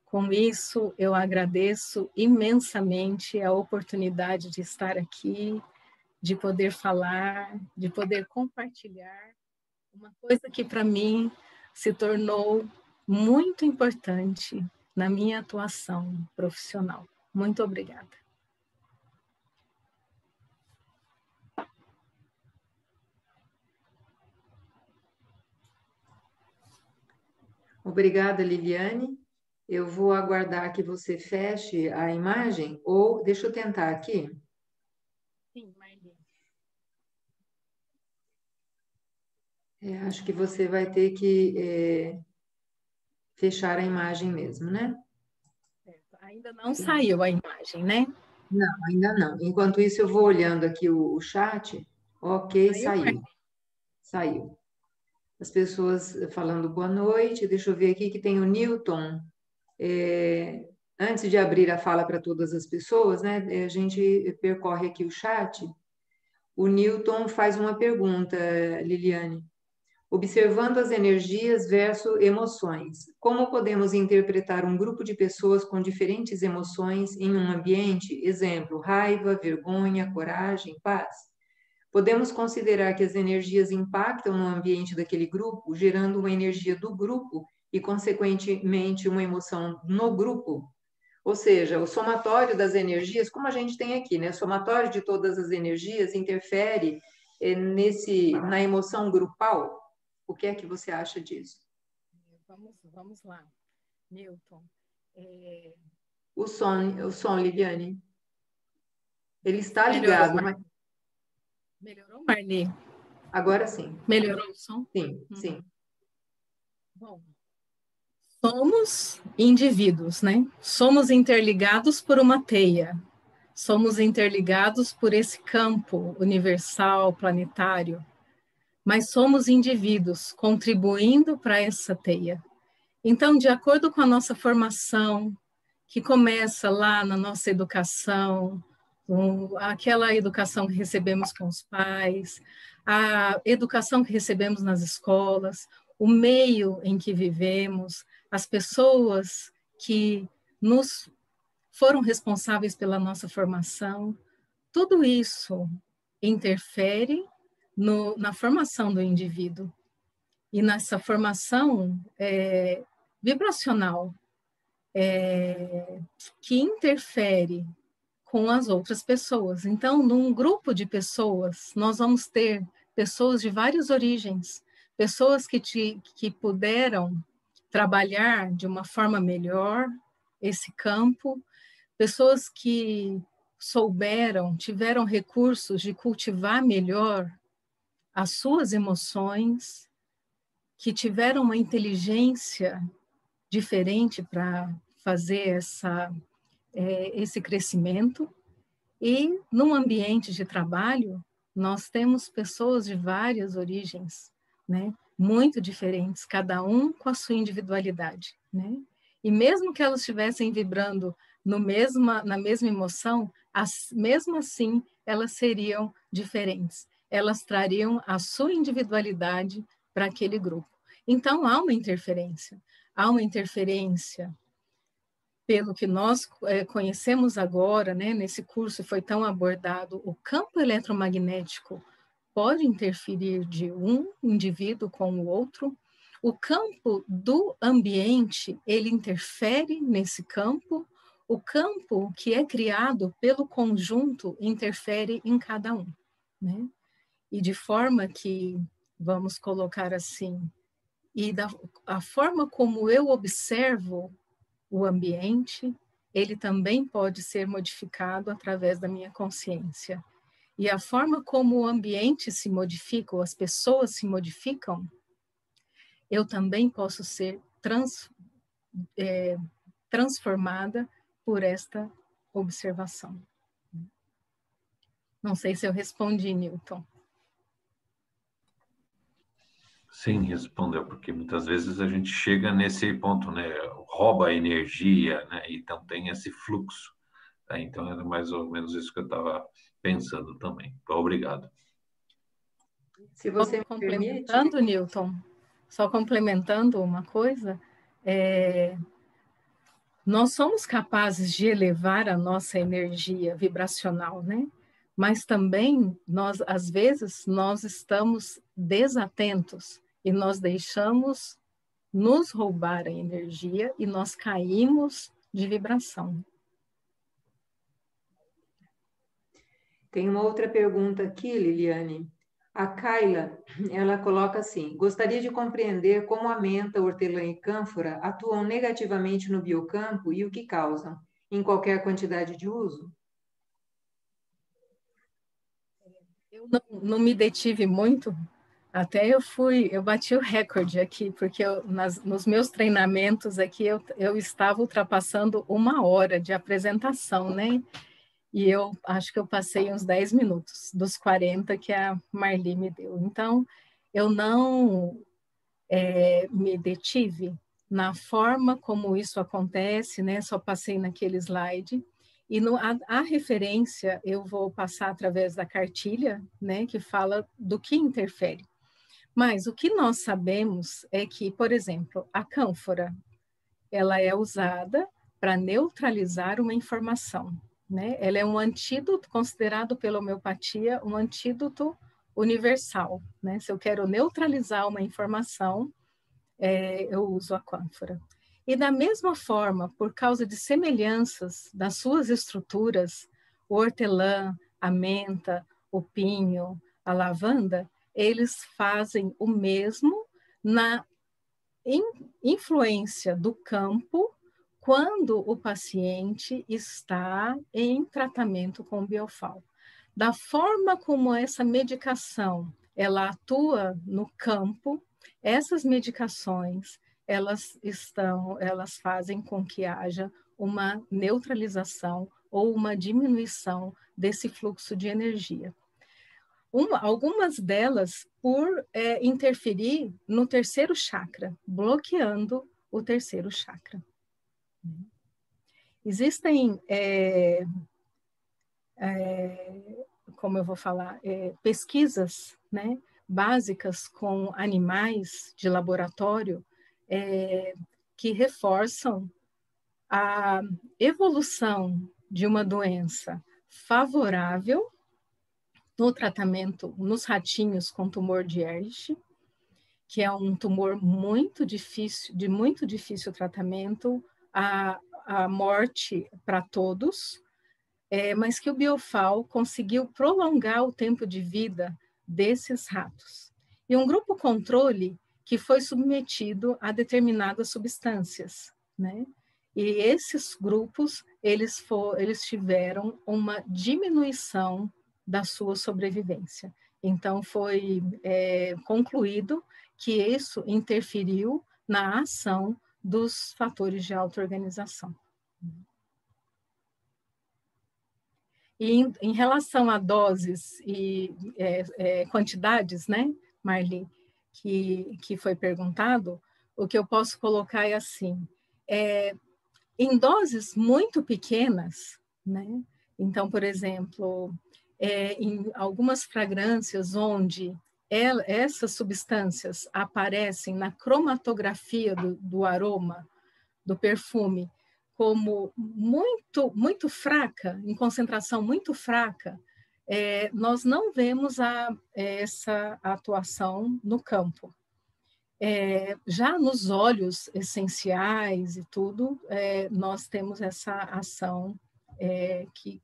Com isso, eu agradeço imensamente a oportunidade de estar aqui, de poder falar, de poder compartilhar uma coisa que para mim se tornou muito importante na minha atuação profissional. Muito obrigada.
Obrigada, Liliane. Eu vou aguardar que você feche a imagem, ou deixa eu tentar aqui.
Sim, Marli.
Acho que você vai ter que fechar a imagem mesmo, né?
Certo. Ainda não saiu a imagem, né?
Não, ainda não. Enquanto isso, eu vou olhando aqui o chat. Ok, saiu. Saiu. as pessoas falando boa noite. Deixa eu ver aqui que tem o Newton. Antes de abrir a fala para todas as pessoas, né, a gente percorre aqui o chat. O Newton faz uma pergunta, Liliane. Observando as energias versus emoções, como podemos interpretar um grupo de pessoas com diferentes emoções em um ambiente? Exemplo, raiva, vergonha, coragem, paz. Podemos considerar que as energias impactam no ambiente daquele grupo, gerando uma energia do grupo e, consequentemente, uma emoção no grupo? Ou seja, o somatório das energias, como a gente tem aqui, né? O somatório de todas as energias interfere na emoção grupal? O que é que você acha disso?
Vamos lá, Newton.
O som, Liliane. Ele está
Melhorou,
ligado, mas...
Melhorou, Marli?
Agora sim.
Melhorou o som?
Sim, sim.
Bom, somos indivíduos, né? Somos interligados por uma teia. Somos interligados por esse campo universal, planetário. Mas somos indivíduos contribuindo para essa teia. Então, de acordo com a nossa formação, que começa lá na nossa educação, aquela educação que recebemos com os pais, a educação que recebemos nas escolas, o meio em que vivemos, as pessoas que nos foram responsáveis pela nossa formação, tudo isso interfere na formação do indivíduo. E nessa formação vibracional, que interfere com as outras pessoas. Então, num grupo de pessoas, nós vamos ter pessoas de várias origens, pessoas que puderam trabalhar de uma forma melhor esse campo, pessoas que tiveram recursos de cultivar melhor as suas emoções, que tiveram uma inteligência diferente para fazer esse crescimento. E num ambiente de trabalho, nós temos pessoas de várias origens, né? Muito diferentes, cada um com a sua individualidade, né? E mesmo que elas estivessem vibrando na mesma emoção, mesmo assim, elas seriam diferentes. Elas trariam a sua individualidade para aquele grupo. Então, há uma interferência. Há uma interferência pelo que nós conhecemos agora, né, nesse curso foi tão abordado, o campo eletromagnético pode interferir de um indivíduo com o outro, o campo do ambiente, ele interfere nesse campo, o campo que é criado pelo conjunto interfere em cada um, né? E de forma que, vamos colocar assim, a forma como eu observo o ambiente, ele também pode ser modificado através da minha consciência. E a forma como o ambiente se modifica, ou as pessoas se modificam, eu também posso ser transformada por esta observação. Não sei se eu respondi, Newton.
Sim, respondeu, porque muitas vezes a gente chega nesse ponto, né? Rouba a energia, né? Então tem esse fluxo. Tá? Então era mais ou menos isso que eu estava pensando também. Então, obrigado.
Se você me
complementando, permite... Newton, só complementando uma coisa, nós somos capazes de elevar a nossa energia vibracional, né? Mas também, às vezes, nós estamos desatentos e nós deixamos nos roubar a energia e nós caímos de vibração.
Tem uma outra pergunta aqui, Liliane. A Kaila, ela coloca assim: gostaria de compreender como a menta, hortelã e cânfora atuam negativamente no biocampo e o que causam, em qualquer quantidade de uso?
Eu não me detive muito, até eu bati o recorde aqui, porque nos meus treinamentos aqui eu estava ultrapassando 1 hora de apresentação, né? E eu acho que eu passei uns 10 minutos dos 40 que a Marli me deu. Então, eu não me detive na forma como isso acontece, né? Só passei naquele slide. E a referência eu vou passar através da cartilha, né? Que fala do que interfere. Mas o que nós sabemos é que, por exemplo, a cânfora, ela é usada para neutralizar uma informação, né? Ela é um antídoto considerado pela homeopatia um antídoto universal, né? Se eu quero neutralizar uma informação, eu uso a cânfora. E da mesma forma, por causa de semelhanças das suas estruturas, o hortelã, a menta, o pinho, a lavanda, eles fazem o mesmo na influência do campo quando o paciente está em tratamento com biofal. Da forma como essa medicação ela atua no campo, essas medicações elas fazem com que haja uma neutralização ou uma diminuição desse fluxo de energia. Algumas delas por interferir no terceiro chakra, bloqueando o terceiro chakra. Existem, como eu vou falar, pesquisas, né, básicas com animais de laboratório que reforçam a evolução de uma doença favorável no tratamento nos ratinhos com tumor de Ehrlich, que é um tumor muito difícil tratamento, a morte para todos, mas que o biofal conseguiu prolongar o tempo de vida desses ratos. E um grupo controle que foi submetido a determinadas substâncias, né? E esses grupos, eles tiveram uma diminuição da sua sobrevivência. Então, foi concluído que isso interferiu na ação dos fatores de auto-organização. E em relação a doses e quantidades, né, Marli, que foi perguntado, o que eu posso colocar é assim, em doses muito pequenas, né, então, por exemplo, em algumas fragrâncias onde essas substâncias aparecem na cromatografia do aroma, do perfume, como muito fraca, em concentração muito fraca, nós não vemos essa atuação no campo. Já nos óleos essenciais e tudo, nós temos essa ação que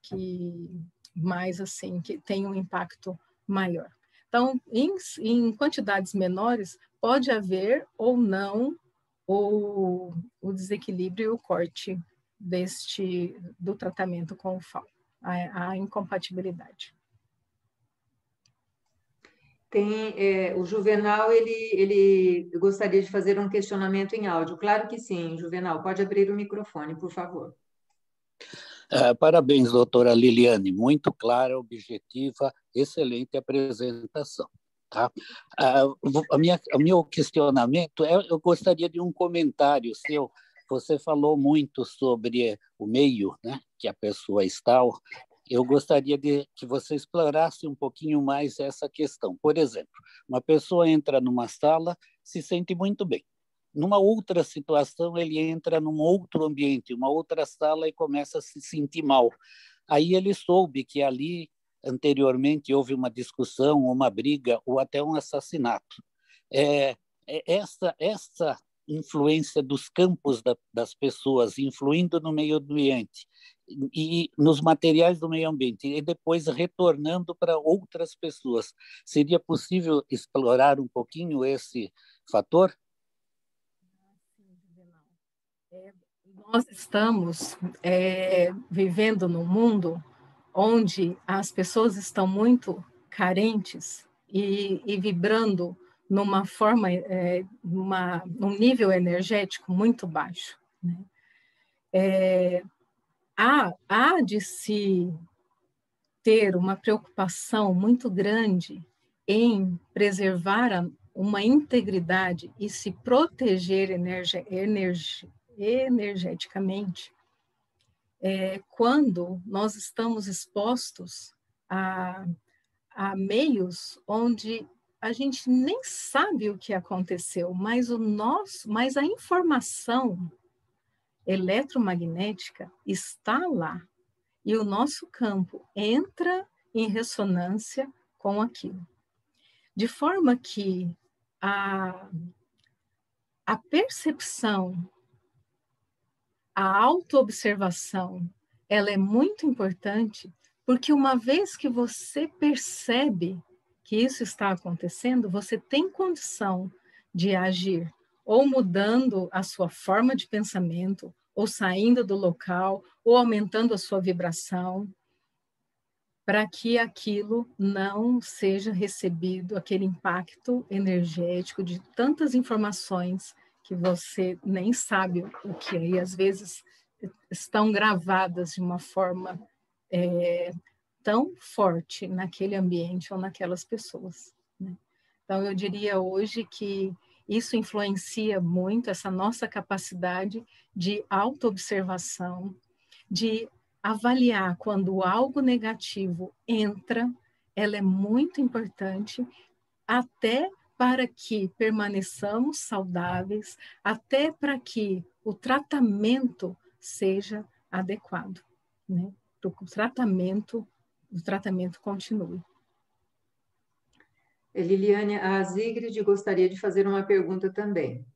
mais assim, que tem um impacto maior. Então, em quantidades menores, pode haver ou não o desequilíbrio e o corte do tratamento com o FAO, a incompatibilidade.
O Juvenal, ele gostaria de fazer um questionamento em áudio. Claro que sim, Juvenal, pode abrir o microfone, por favor.
Parabéns, doutora Liliane, muito clara, objetiva, excelente apresentação. Tá? O meu questionamento eu gostaria de um comentário seu. Você falou muito sobre o meio, né, que a pessoa está. Eu gostaria que você explorasse um pouquinho mais essa questão. Por exemplo, uma pessoa entra numa sala, se sente muito bem. Numa outra situação, ele entra num outro ambiente, uma outra sala e começa a se sentir mal. Aí ele soube que ali, anteriormente, houve uma discussão, uma briga ou até um assassinato. Essa influência dos campos das pessoas, influindo no meio ambiente e nos materiais do meio ambiente, e depois retornando para outras pessoas. Seria possível explorar um pouquinho esse fator?
Nós estamos vivendo num mundo onde as pessoas estão muito carentes e vibrando numa forma, num nível energético muito baixo, né? Há de se ter uma preocupação muito grande em preservar uma integridade e se proteger energeticamente, quando nós estamos expostos a meios onde a gente nem sabe o que aconteceu, mas a informação eletromagnética está lá e o nosso campo entra em ressonância com aquilo. De forma que a percepção, a autoobservação, ela é muito importante, porque uma vez que você percebe que isso está acontecendo, você tem condição de agir, ou mudando a sua forma de pensamento, ou saindo do local, ou aumentando a sua vibração, para que aquilo não seja recebido, aquele impacto energético de tantas informações que você nem sabe o que é, e às vezes estão gravadas de uma forma tão forte naquele ambiente ou naquelas pessoas, né? Então, eu diria hoje que isso influencia muito essa nossa capacidade de autoobservação, de avaliar quando algo negativo entra, ela é muito importante, até para que permaneçamos saudáveis, até para que o tratamento seja adequado, né? Para que o tratamento continue.
Liliane, a Zigrid gostaria de fazer uma pergunta também.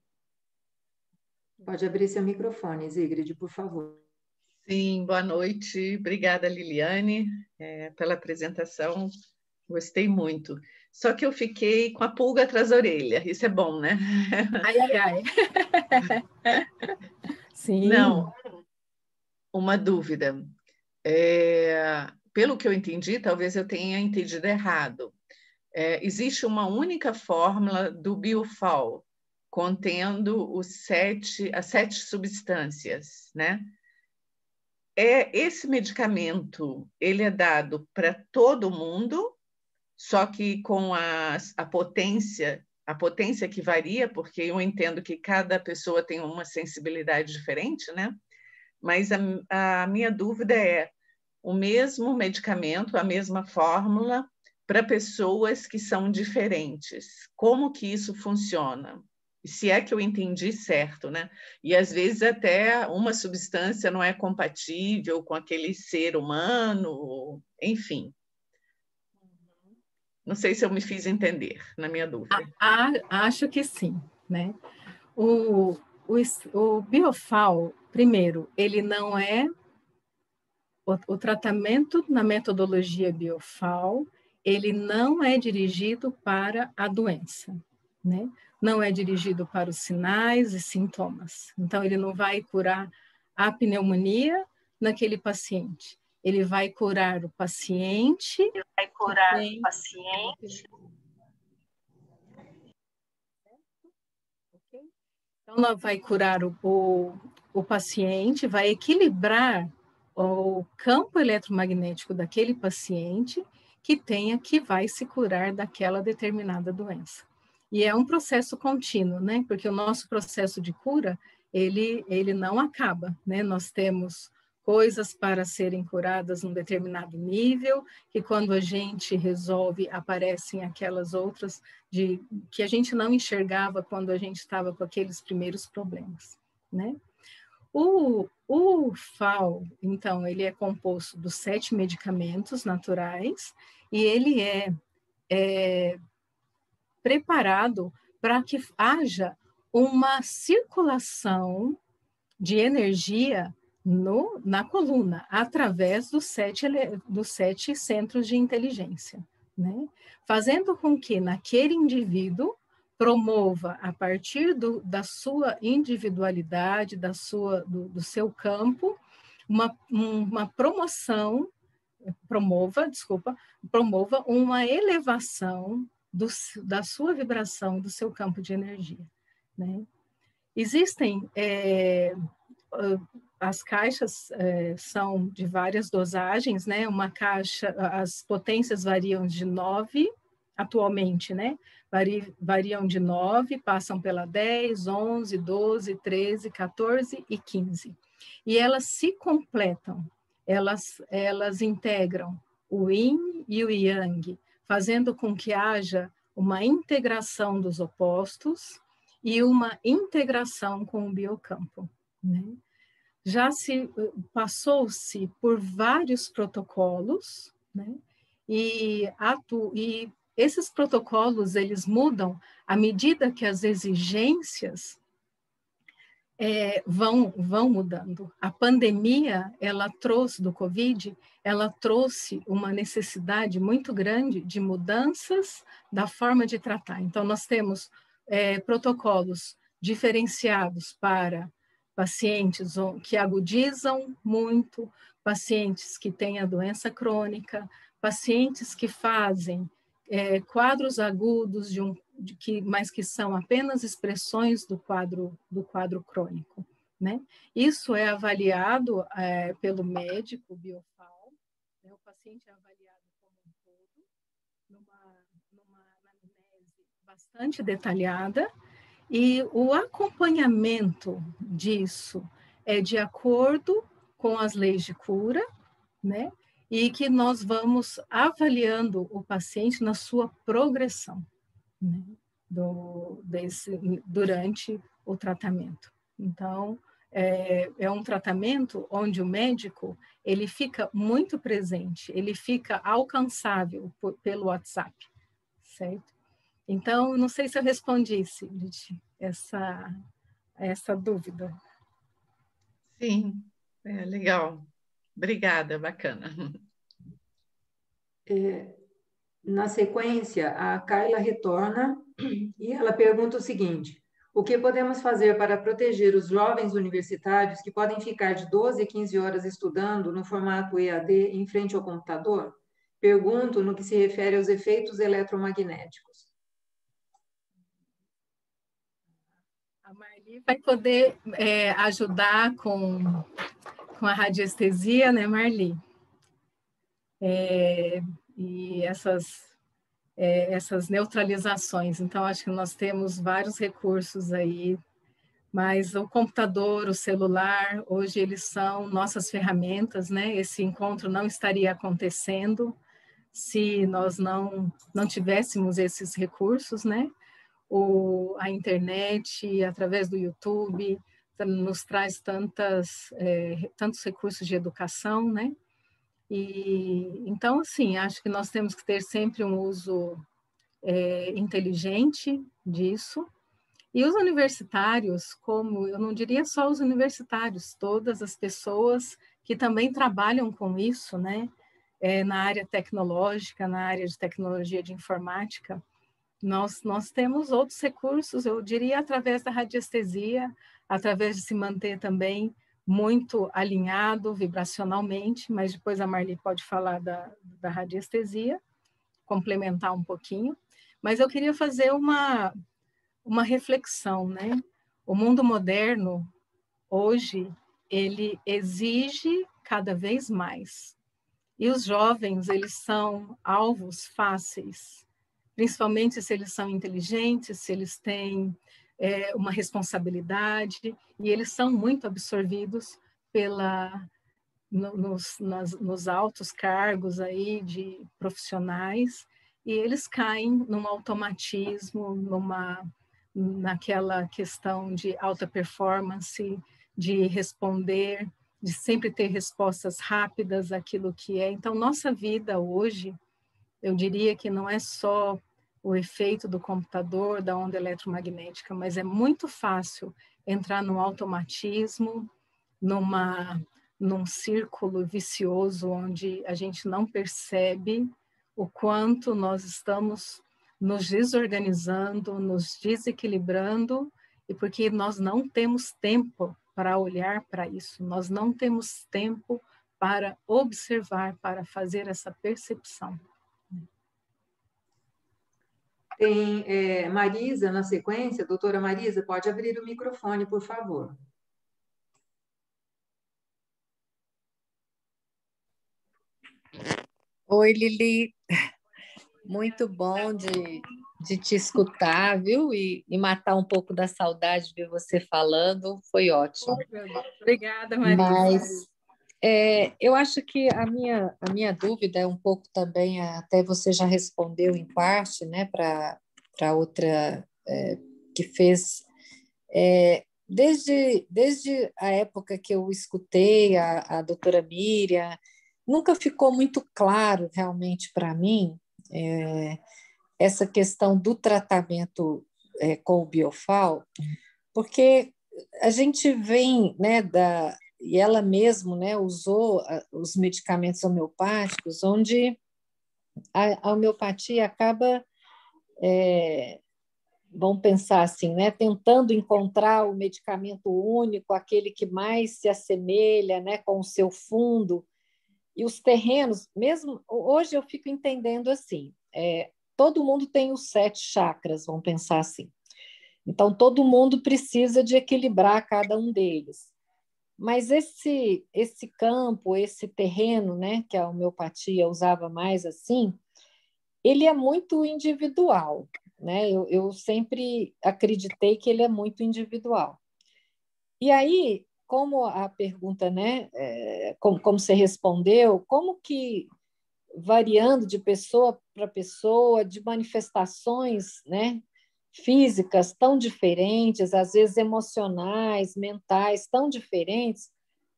Pode abrir seu microfone, Zigrid, por favor.
Sim, boa noite. Obrigada, Liliane, pela apresentação. Gostei muito. Só que eu fiquei com a pulga atrás da orelha. Isso é bom, né?
Ai, ai, ai. Sim.
Não, uma dúvida. Pelo que eu entendi, talvez eu tenha entendido errado. Existe uma única fórmula do Biofal, contendo as 7 substâncias, né? Esse medicamento, ele é dado para todo mundo, só que com a potência que varia, porque eu entendo que cada pessoa tem uma sensibilidade diferente, né? Mas a minha dúvida é o mesmo medicamento, a mesma fórmula para pessoas que são diferentes. Como que isso funciona? Se é que eu entendi certo, né? E às vezes até uma substância não é compatível com aquele ser humano, enfim. Não sei se eu me fiz entender, na minha dúvida.
Acho que sim, né? O Biofal, primeiro, ele não é o tratamento na metodologia Biofal, ele não é dirigido para a doença, né? Não é dirigido para os sinais e sintomas. Então, ele não vai curar a pneumonia naquele paciente. Ele vai curar o paciente. Ele vai curar o paciente. Então, ela vai curar o paciente, vai equilibrar o campo eletromagnético daquele paciente que vai se curar daquela determinada doença. E é um processo contínuo, né? Porque o nosso processo de cura, ele não acaba, né? Nós temos coisas para serem curadas num determinado nível, que quando a gente resolve, aparecem aquelas outras que a gente não enxergava quando a gente estava com aqueles primeiros problemas, né? O FAO, então, ele é composto dos 7 medicamentos naturais e ele é preparado para que haja uma circulação de energia na coluna, através dos 7 centros de inteligência, né? Fazendo com que naquele indivíduo promova, a partir da sua individualidade, do seu campo, uma promova uma elevação da sua vibração, do seu campo de energia, né? Existem, as caixas são de várias dosagens, né? Uma caixa, as potências variam de 9, atualmente, né? variam de 9, passam pela 10, 11, 12, 13, 14 e 15. E elas se completam, elas integram o yin e o yang, fazendo com que haja uma integração dos opostos e uma integração com o biocampo, né? Já se passou-se por vários protocolos, né? E esses protocolos, eles mudam à medida que as exigências vão mudando. A pandemia, ela trouxe, do Covid, ela trouxe uma necessidade muito grande de mudanças da forma de tratar. Então, nós temos protocolos diferenciados para pacientes que agudizam muito, pacientes que têm a doença crônica, pacientes que fazem quadros agudos mas que são apenas expressões do quadro crônico, né? Isso é avaliado pelo médico biofal, né? O paciente é avaliado como um todo, numa anamnese bastante detalhada, e o acompanhamento disso é de acordo com as leis de cura, né? E que nós vamos avaliando o paciente na sua progressão, né? Durante o tratamento. Então, é um tratamento onde o médico ele fica muito presente, ele fica alcançável pelo WhatsApp, certo? Então, não sei se eu respondi, Cid, essa dúvida.
Sim, legal. Obrigada, bacana.
Na sequência, a Carla retorna e ela pergunta o seguinte: o que podemos fazer para proteger os jovens universitários que podem ficar de 12 a 15 horas estudando no formato EAD em frente ao computador? Pergunto no que se refere aos efeitos eletromagnéticos.
A Marli vai poder ajudar com a radiestesia, né, Marli? E essas neutralizações. Então, acho que nós temos vários recursos aí, mas o computador, o celular, hoje eles são nossas ferramentas, né? Esse encontro não estaria acontecendo se nós não tivéssemos esses recursos, né? A internet, através do YouTube, nos traz tantos recursos de educação, né? E então, assim, acho que nós temos que ter sempre um uso inteligente disso. E os universitários, como eu não diria só os universitários, todas as pessoas que também trabalham com isso, né? Na área tecnológica, na área de tecnologia de informática, nós temos outros recursos, eu diria, através da radiestesia, através de se manter também muito alinhado vibracionalmente, mas depois a Marli pode falar da radiestesia, complementar um pouquinho. Mas eu queria fazer uma reflexão, né? O mundo moderno, hoje, ele exige cada vez mais. E os jovens, eles são alvos fáceis, principalmente se eles são inteligentes, se eles têm uma responsabilidade, e eles são muito absorvidos nos altos cargos aí de profissionais, e eles caem num automatismo, naquela questão de alta performance, de responder, de sempre ter respostas rápidas àquilo que é. Então, nossa vida hoje, eu diria que não é só o efeito do computador, da onda eletromagnética, mas é muito fácil entrar num automatismo, num círculo vicioso onde a gente não percebe o quanto nós estamos nos desorganizando, nos desequilibrando, e porque nós não temos tempo para olhar para isso, nós não temos tempo para observar, para fazer essa percepção.
Tem Marisa na sequência. Doutora Marisa, pode abrir o microfone, por favor.
Oi, Lili. Muito bom de te escutar, viu? E matar um pouco da saudade de ver você falando, foi ótimo.
Obrigada, Marisa.
Mas eu acho que a minha dúvida é um pouco também, até você já respondeu em parte, né, para outra que fez. Desde a época que eu escutei a doutora Miriam, nunca ficou muito claro realmente para mim essa questão do tratamento com o Biofal, porque a gente vem, né, e ela mesma, né, usou os medicamentos homeopáticos, onde a homeopatia acaba, vamos pensar assim, né, tentando encontrar o medicamento único, aquele que mais se assemelha, né, com o seu fundo. E os terrenos, mesmo hoje eu fico entendendo assim, todo mundo tem os 7 chakras, vamos pensar assim. Então, todo mundo precisa de equilibrar cada um deles. Mas esse campo, esse terreno, né, que a homeopatia usava mais assim, ele é muito individual, né? Eu sempre acreditei que ele é muito individual. E aí, como a pergunta, né, como você respondeu, como que variando de pessoa para pessoa, de manifestações, né, físicas tão diferentes, às vezes emocionais, mentais tão diferentes,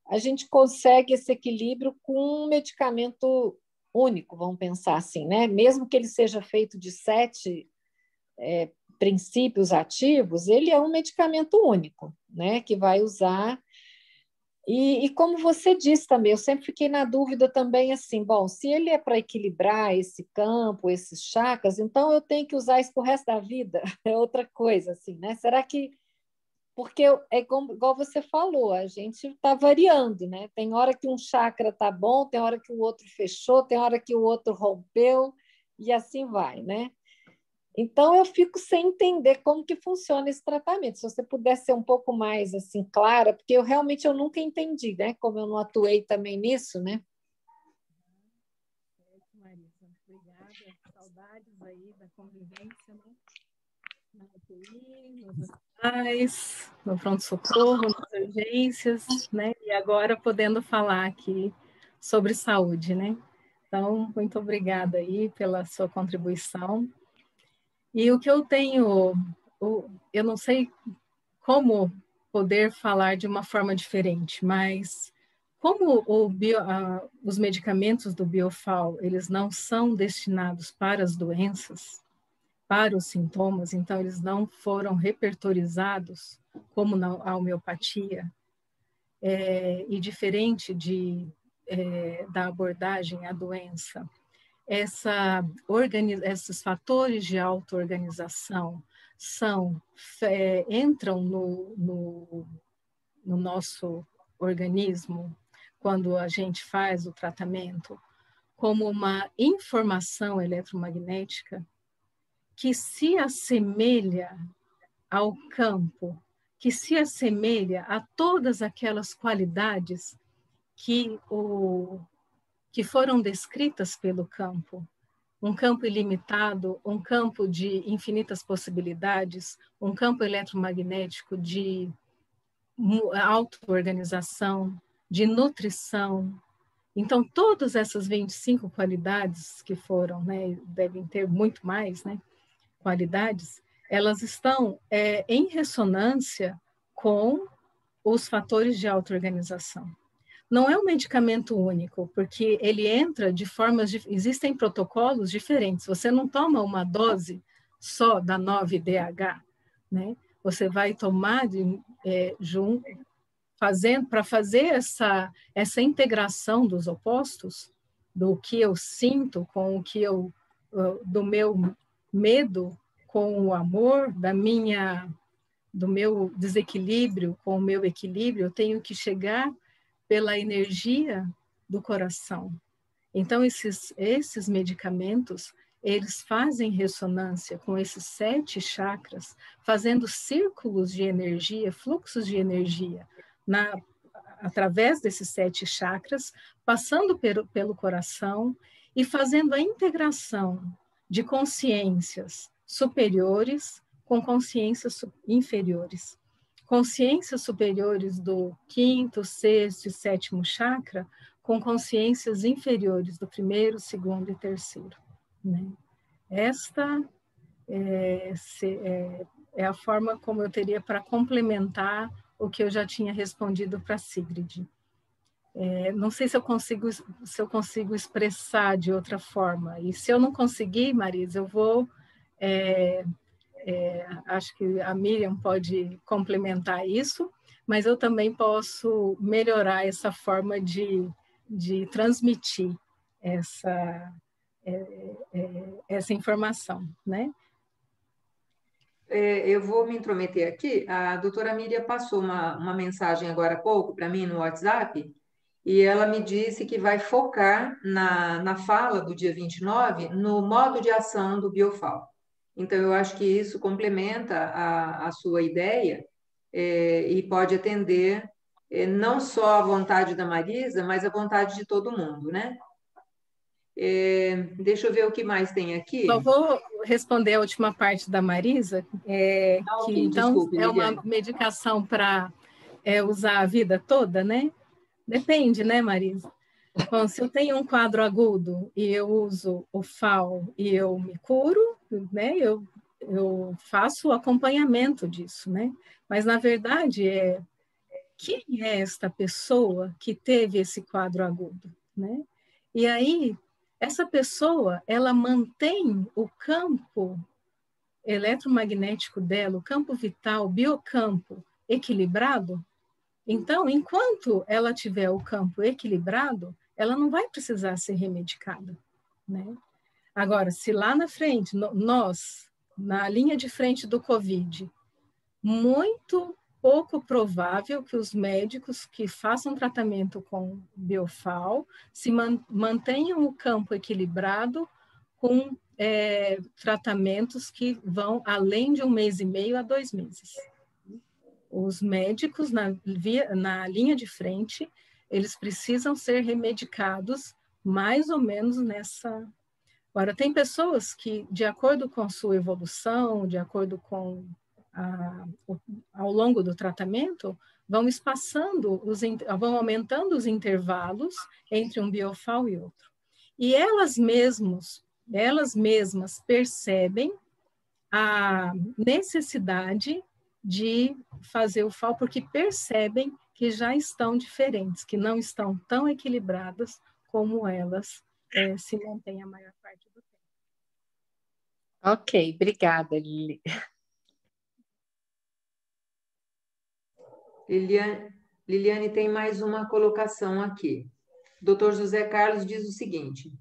a gente consegue esse equilíbrio com um medicamento único, vamos pensar assim, né? Mesmo que ele seja feito de 7 princípios ativos, ele é um medicamento único, né? Que vai usar. E como você disse também, eu sempre fiquei na dúvida também assim, bom, se ele é para equilibrar esse campo, esses chakras, então eu tenho que usar isso para o resto da vida? É outra coisa, assim, né? Será que... Porque igual você falou, a gente está variando, né? Tem hora que um chakra está bom, tem hora que o outro fechou, tem hora que o outro rompeu, e assim vai, né? Então, eu fico sem entender como que funciona esse tratamento. Se você puder ser um pouco mais assim clara, porque eu realmente nunca entendi, né? Como eu não atuei também nisso, né?
Marisa, obrigada. Saudades aí da convivência, né? Na UTI, nos hospitais, no pronto-socorro, nas urgências, né? E agora podendo falar aqui sobre saúde, né? Então, muito obrigada aí pela sua contribuição. E o que eu tenho, eu não sei como poder falar de uma forma diferente, mas como os medicamentos do Biofal, eles não são destinados para as doenças, para os sintomas, então eles não foram repertorizados como na homeopatia, e diferente da abordagem à doença, esses fatores de auto-organização entram no nosso organismo quando a gente faz o tratamento como uma informação eletromagnética que se assemelha ao campo, que se assemelha a todas aquelas qualidades que foram descritas pelo campo. Um campo ilimitado, um campo de infinitas possibilidades, um campo eletromagnético de auto-organização, de nutrição. Então, todas essas 25 qualidades que foram, né, devem ter muito mais, né, qualidades, elas estão em ressonância com os fatores de auto-organização. Não é um medicamento único, porque ele entra de formas... Existem protocolos diferentes. Você não toma uma dose só da 9-DH, né? Você vai tomar para fazer essa integração dos opostos, do que eu sinto com o que do meu medo com o amor, do meu desequilíbrio com o meu equilíbrio, eu tenho que chegar pela energia do coração. Então, esses medicamentos, eles fazem ressonância com esses 7 chakras, fazendo círculos de energia, fluxos de energia, através desses 7 chakras, passando pelo coração e fazendo a integração de consciências superiores com consciências inferiores. Consciências superiores do quinto, sexto e sétimo chakra com consciências inferiores do primeiro, segundo e terceiro, né? Esta é a forma como eu teria para complementar o que eu já tinha respondido para a Sigrid. Não sei se eu consigo expressar de outra forma. E se eu não conseguir, Marisa, eu vou... acho que a Miriam pode complementar isso, mas eu também posso melhorar essa forma de transmitir essa informação, né?
Eu vou me intrometer aqui. A doutora Miriam passou uma mensagem agora há pouco para mim no WhatsApp, e ela me disse que vai focar na fala do dia 29 no modo de ação do Biofal. Então, eu acho que isso complementa a sua ideia e pode atender não só a vontade da Marisa, mas a vontade de todo mundo, né? Deixa eu ver o que mais tem aqui.
Só vou responder a última parte da Marisa, que então
desculpe,
é uma medicação para usar a vida toda, né? Depende, né, Marisa? Bom, se eu tenho um quadro agudo e eu uso o FAO e eu me curo, né? Eu faço o acompanhamento disso, né? Mas, na verdade, quem é esta pessoa que teve esse quadro agudo, né? E aí, essa pessoa, ela mantém o campo eletromagnético dela, o campo vital, o biocampo equilibrado. Então, enquanto ela tiver o campo equilibrado, ela não vai precisar ser remedicada, né? Agora, se lá na frente, nós, na linha de frente do COVID, muito pouco provável que os médicos que façam tratamento com Biofal se mantenham o campo equilibrado com tratamentos que vão além de 1 mês e meio a 2 meses. Os médicos na linha de frente, eles precisam ser remedicados mais ou menos nessa... Agora, tem pessoas que, de acordo com sua evolução, de acordo com ao longo do tratamento, vão espaçando, vão aumentando os intervalos entre um Biofal e outro. E elas mesmas percebem a necessidade de fazer o FAO, porque percebem que já estão diferentes, que não estão tão equilibradas como elas se mantêm a maior parte do tempo.
Ok, obrigada, Lili.
Liliane tem mais uma colocação aqui. Dr. José Carlos diz o seguinte: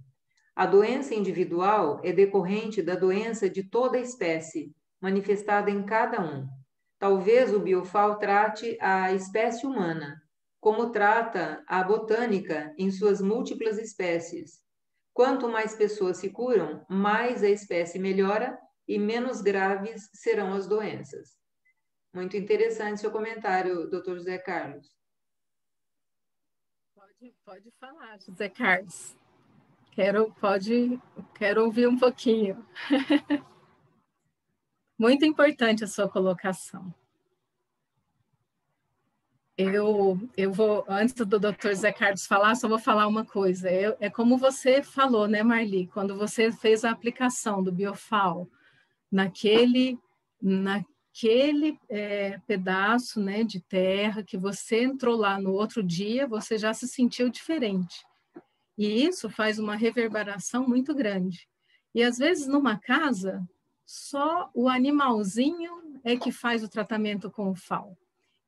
a doença individual é decorrente da doença de toda a espécie, manifestada em cada um. Talvez o Biofal trate a espécie humana, como trata a botânica em suas múltiplas espécies. Quanto mais pessoas se curam, mais a espécie melhora e menos graves serão as doenças. Muito interessante seu comentário, Dr. José Carlos.
Pode falar, José Carlos. Quero ouvir um pouquinho. Muito importante a sua colocação. Eu vou, antes do Dr. José Carlos falar, só vou falar uma coisa. É como você falou, né, Marli? Quando você fez a aplicação do Biofal naquele pedaço, né, de terra, que você entrou lá no outro dia, você já se sentiu diferente. E isso faz uma reverberação muito grande. E, às vezes, numa casa, só o animalzinho é que faz o tratamento com o FAO.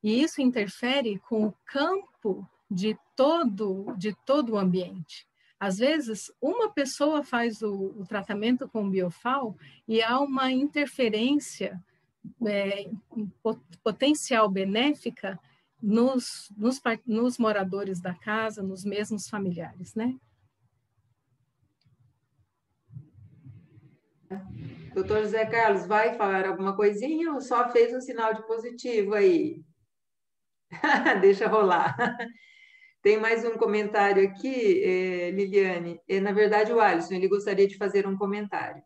E isso interfere com o campo de todo o ambiente. Às vezes, uma pessoa faz o tratamento com o Biofal e há uma interferência potencial benéfica nos moradores da casa, nos mesmos familiares, né?
Doutor José Carlos, vai falar alguma coisinha ou só fez um sinal de positivo aí? Deixa rolar. Tem mais um comentário aqui, Liliane. Na verdade, o Alisson, ele gostaria de fazer um comentário.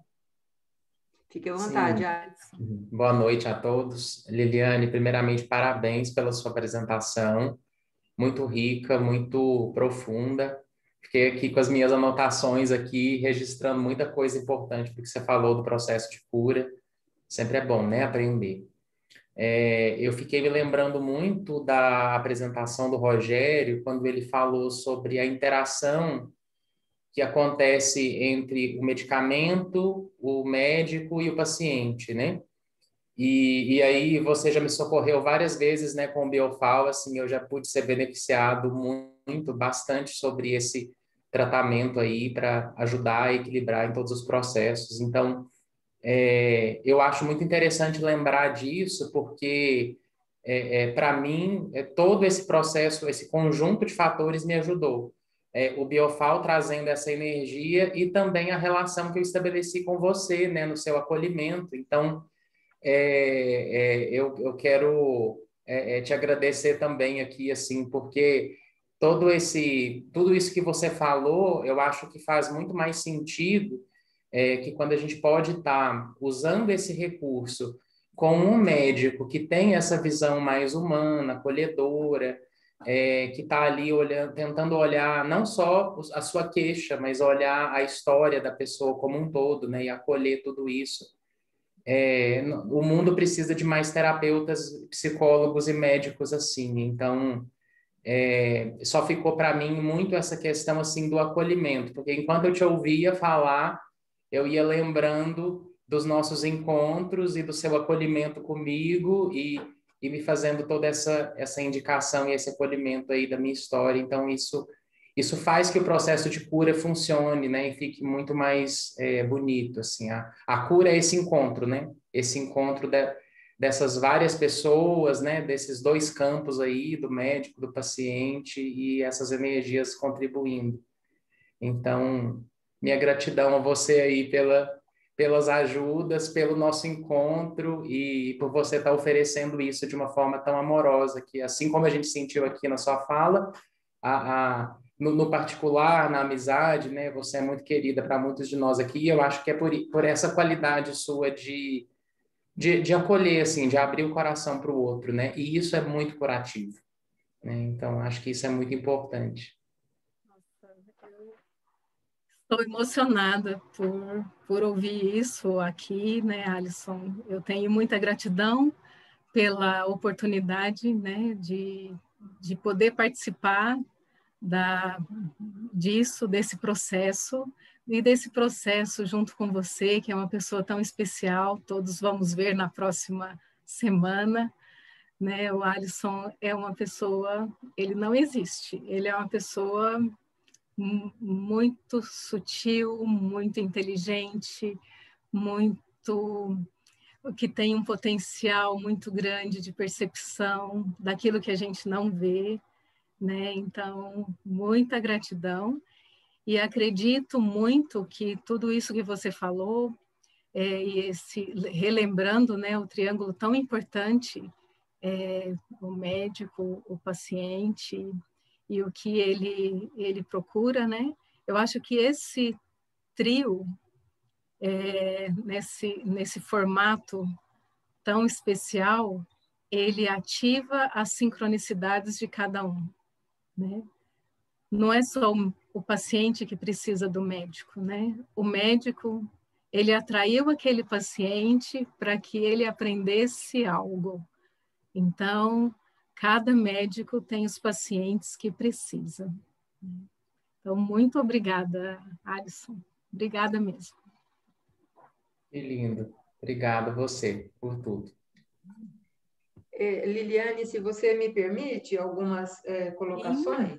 Fique à vontade,
Sim.
Alisson.
Boa noite a todos. Liliane, primeiramente, parabéns pela sua apresentação, muito rica, muito profunda. Fiquei aqui com as minhas anotações aqui, registrando muita coisa importante do que você falou do processo de cura. Sempre é bom, né, aprender. Eu fiquei me lembrando muito da apresentação do Rogério, quando ele falou sobre a interação que acontece entre o medicamento, o médico e o paciente, né? E aí você já me socorreu várias vezes, né, com o Biofal, assim, eu já pude ser beneficiado muito, bastante sobre esse tratamento aí para ajudar a equilibrar em todos os processos. Então, eu acho muito interessante lembrar disso, porque para mim, todo esse processo, esse conjunto de fatores me ajudou. O Biofal trazendo essa energia e também a relação que eu estabeleci com você, né, no seu acolhimento. Então, eu quero te agradecer também aqui, assim, porque tudo isso que você falou, eu acho que faz muito mais sentido, que quando a gente pode estar usando esse recurso com um médico que tem essa visão mais humana, acolhedora, que está ali olhando, tentando olhar não só a sua queixa, mas olhar a história da pessoa como um todo, né, e acolher tudo isso. O mundo precisa de mais terapeutas, psicólogos e médicos assim. Então, só ficou para mim muito essa questão assim do acolhimento, porque enquanto eu te ouvia falar, eu ia lembrando dos nossos encontros e do seu acolhimento comigo e me fazendo toda essa indicação e esse acolhimento aí da minha história. Então, isso faz que o processo de cura funcione, né, e fique muito mais bonito, assim. A cura é esse encontro, né? Esse encontro dessas várias pessoas, né, desses dois campos aí, do médico, do paciente, e essas energias contribuindo. Então, minha gratidão a você aí pelas ajudas, pelo nosso encontro e por você estar oferecendo isso de uma forma tão amorosa, que assim como a gente sentiu aqui na sua fala, no particular, na amizade, né, você é muito querida para muitos de nós aqui, e eu acho que é por essa qualidade sua de acolher, assim, de abrir o coração para o outro, né, e isso é muito curativo, né, então acho que isso é muito importante.
Estou emocionada por ouvir isso aqui, né, Alisson? Eu tenho muita gratidão pela oportunidade, né, de poder participar desse processo, e desse processo junto com você, que é uma pessoa tão especial, todos vamos ver na próxima semana, né? O Alisson é uma pessoa, ele não existe, ele é uma pessoa muito sutil, muito inteligente, muito que tem um potencial muito grande de percepção daquilo que a gente não vê, né? Então, muita gratidão e acredito muito que tudo isso que você falou e relembrando, né, o triângulo tão importante, o médico, o paciente e o que ele procura, né? Eu acho que esse trio, nesse formato tão especial, ele ativa as sincronicidades de cada um, né? Não é só o paciente que precisa do médico, né? O médico, ele atraiu aquele paciente para que ele aprendesse algo. Então, cada médico tem os pacientes que precisa. Então, muito obrigada, Alisson. Obrigada mesmo.
Que lindo. Obrigado a você por tudo.
Liliane, se você me permite algumas colocações.
Sim.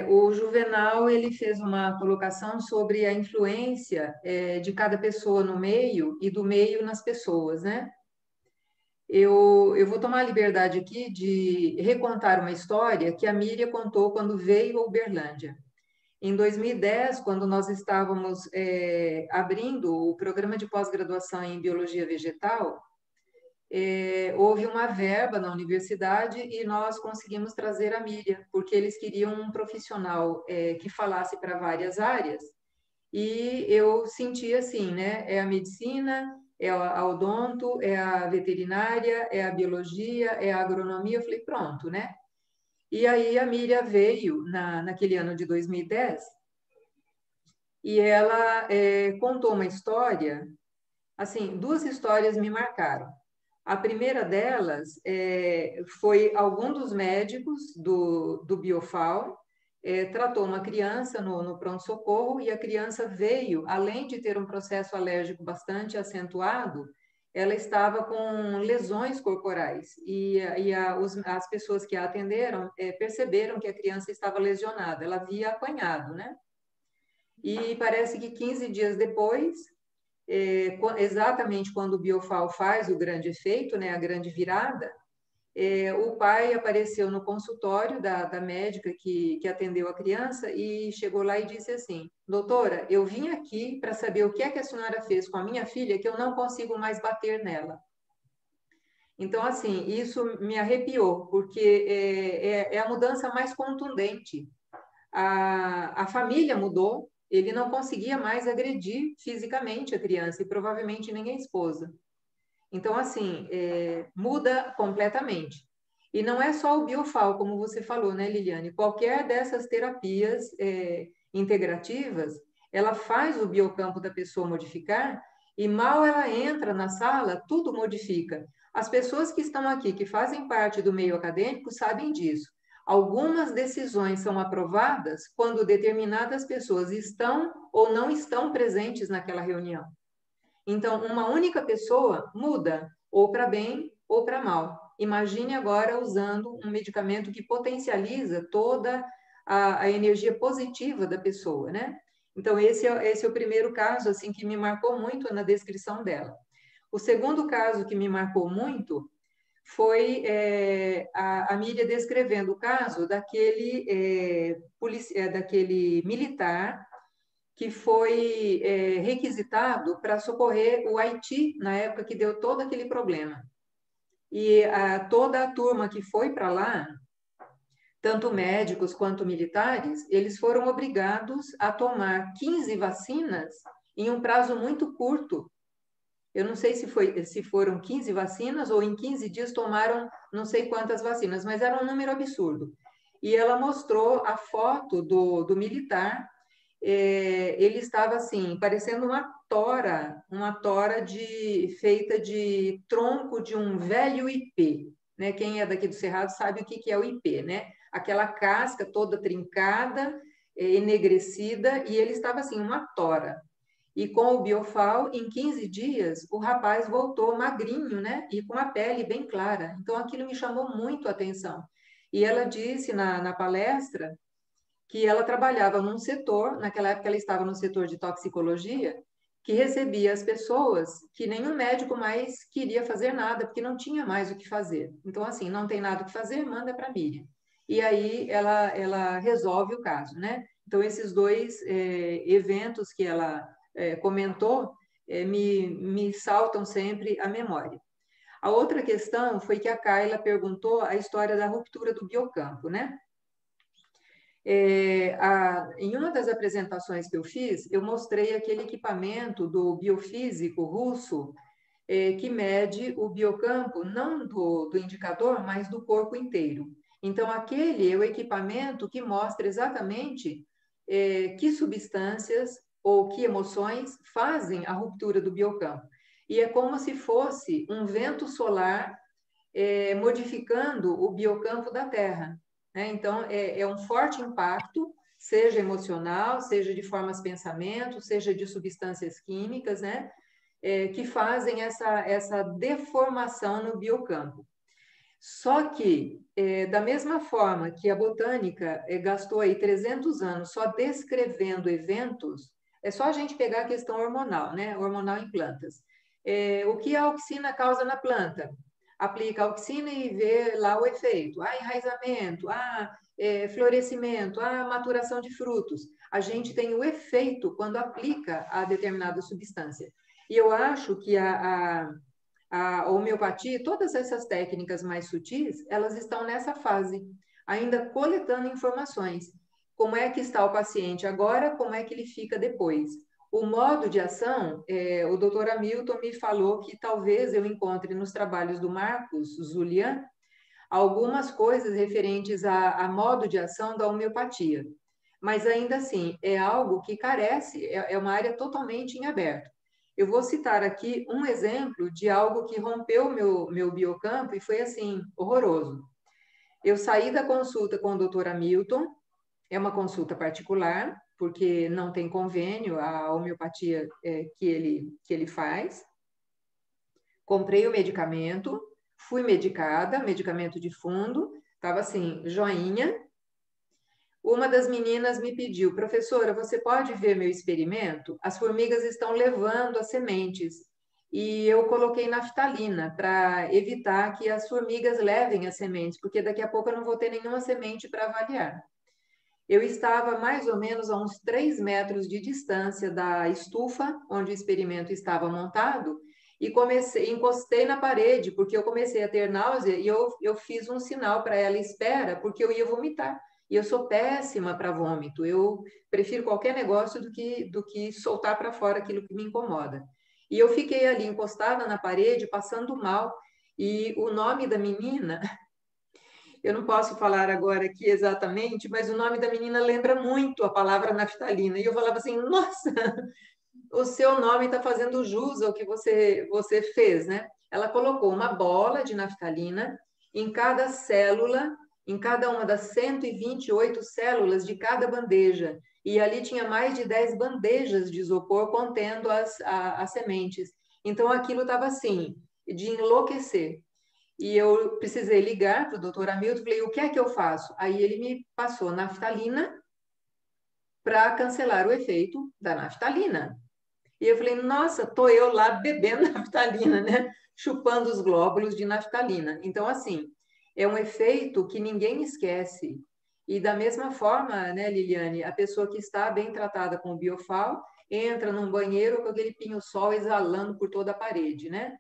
O Juvenal ele fez uma colocação sobre a influência de cada pessoa no meio e do meio nas pessoas, né? Eu vou tomar a liberdade aqui de recontar uma história que a Miriam contou quando veio a Uberlândia. Em 2010, quando nós estávamos abrindo o programa de pós-graduação em Biologia Vegetal, houve uma verba na universidade e nós conseguimos trazer a Miriam, porque eles queriam um profissional que falasse para várias áreas e eu senti assim, né? É a medicina, é a odonto, é a veterinária, é a biologia, é a agronomia. Eu falei, pronto, né? E aí a Miriam veio naquele ano de 2010 e ela contou uma história, assim, duas histórias me marcaram. A primeira delas foi algum dos médicos do Biofal tratou uma criança no pronto-socorro e a criança veio, além de ter um processo alérgico bastante acentuado, ela estava com lesões corporais as pessoas que a atenderam perceberam que a criança estava lesionada, ela havia apanhado, né? E parece que 15 dias depois, exatamente quando o Biofal faz o grande efeito, né, a grande virada, o pai apareceu no consultório da médica que atendeu a criança e chegou lá e disse assim, doutora, eu vim aqui para saber o que é que a senhora fez com a minha filha que eu não consigo mais bater nela. Então, assim, isso me arrepiou, porque é a mudança mais contundente. A família mudou, ele não conseguia mais agredir fisicamente a criança e provavelmente nem a esposa. Então, assim, muda completamente. E não é só o Biofal, como você falou, né, Liliane? Qualquer dessas terapias integrativas, ela faz o biocampo da pessoa modificar e mal ela entra na sala, tudo modifica. As pessoas que estão aqui, que fazem parte do meio acadêmico, sabem disso. Algumas decisões são aprovadas quando determinadas pessoas estão ou não estão presentes naquela reunião. Então, uma única pessoa muda, ou para bem ou para mal. Imagine agora usando um medicamento que potencializa toda a energia positiva da pessoa, né? Então, esse é o primeiro caso, assim, que me marcou muito na descrição dela. O segundo caso que me marcou muito foi a Miriam descrevendo o caso daquele militar que foi requisitado para socorrer o Haiti na época que deu todo aquele problema. E toda a turma que foi para lá, tanto médicos quanto militares, eles foram obrigados a tomar 15 vacinas em um prazo muito curto. Eu não sei se foram 15 vacinas ou em 15 dias tomaram não sei quantas vacinas, mas era um número absurdo. E ela mostrou a foto do militar. Ele estava assim, parecendo uma tora feita de tronco de um velho ipê, né? Quem é daqui do Cerrado sabe o que é o ipê, né? Aquela casca toda trincada, enegrecida, e ele estava assim, uma tora. E com o Biofal, em 15 dias, o rapaz voltou magrinho, né? E com a pele bem clara. Então, aquilo me chamou muito a atenção. E ela disse na palestra que ela trabalhava num setor, naquela época ela estava no setor de toxicologia, que recebia as pessoas que nenhum médico mais queria fazer nada, porque não tinha mais o que fazer. Então, assim, não tem nada o que fazer, manda para a Miriam. E aí ela resolve o caso, né? Então, esses dois eventos que ela comentou me saltam sempre à memória. A outra questão foi que a Kayla perguntou a história da ruptura do biocampo, né? Em uma das apresentações que eu fiz, eu mostrei aquele equipamento do biofísico russo que mede o biocampo, não do indicador, mas do corpo inteiro. Então, aquele é o equipamento que mostra exatamente que substâncias ou que emoções fazem a ruptura do biocampo. E é como se fosse um vento solar modificando o biocampo da Terra. Então, é um forte impacto, seja emocional, seja de formas de pensamento, seja de substâncias químicas, né? Que fazem essa deformação no biocampo. Só que, da mesma forma que a botânica gastou aí 300 anos só descrevendo eventos, é só a gente pegar a questão hormonal, né? Hormonal em plantas. O que a auxina causa na planta? Aplica a auxina e vê lá o efeito. Enraizamento, florescimento, maturação de frutos. A gente tem o efeito quando aplica a determinada substância. E eu acho que a homeopatia, todas essas técnicas mais sutis, elas estão nessa fase, ainda coletando informações. Como é que está o paciente agora, como é que ele fica depois. O modo de ação, o doutor Hamilton me falou que talvez eu encontre nos trabalhos do Marcos Zulian algumas coisas referentes a modo de ação da homeopatia. Mas ainda assim, é algo que carece, é uma área totalmente em aberto. Eu vou citar aqui um exemplo de algo que rompeu meu biocampo e foi assim, horroroso. Eu saí da consulta com o doutor Hamilton, é uma consulta particular, porque não tem convênio, a homeopatia que ele faz. Comprei o medicamento, fui medicada, medicamento de fundo, estava assim, joinha. Uma das meninas me pediu, professora, você pode ver meu experimento? As formigas estão levando as sementes. E eu coloquei naftalina para evitar que as formigas levem as sementes, porque daqui a pouco eu não vou ter nenhuma semente para avaliar. Eu estava mais ou menos a uns 3 metros de distância da estufa onde o experimento estava montado e encostei na parede, porque eu comecei a ter náusea e eu fiz um sinal para ela, espera, porque eu ia vomitar. E eu sou péssima para vômito, eu prefiro qualquer negócio do que soltar para fora aquilo que me incomoda. E eu fiquei ali encostada na parede, passando mal, e o nome da menina... Eu não posso falar agora aqui exatamente, mas o nome da menina lembra muito a palavra naftalina. E eu falava assim, nossa, o seu nome está fazendo jus ao que você fez, né? Ela colocou uma bola de naftalina em cada célula, em cada uma das 128 células de cada bandeja. E ali tinha mais de 10 bandejas de isopor contendo as sementes. Então, aquilo estava assim, de enlouquecer. E eu precisei ligar para o doutor Hamilton, falei, o que é que eu faço? Aí ele me passou naftalina para cancelar o efeito da naftalina. E eu falei, nossa, estou eu lá bebendo naftalina, né? Chupando os glóbulos de naftalina. Então, assim, é um efeito que ninguém esquece. E da mesma forma, né, Liliane, a pessoa que está bem tratada com o biofal entra num banheiro com aquele pinho-sol exalando por toda a parede, né?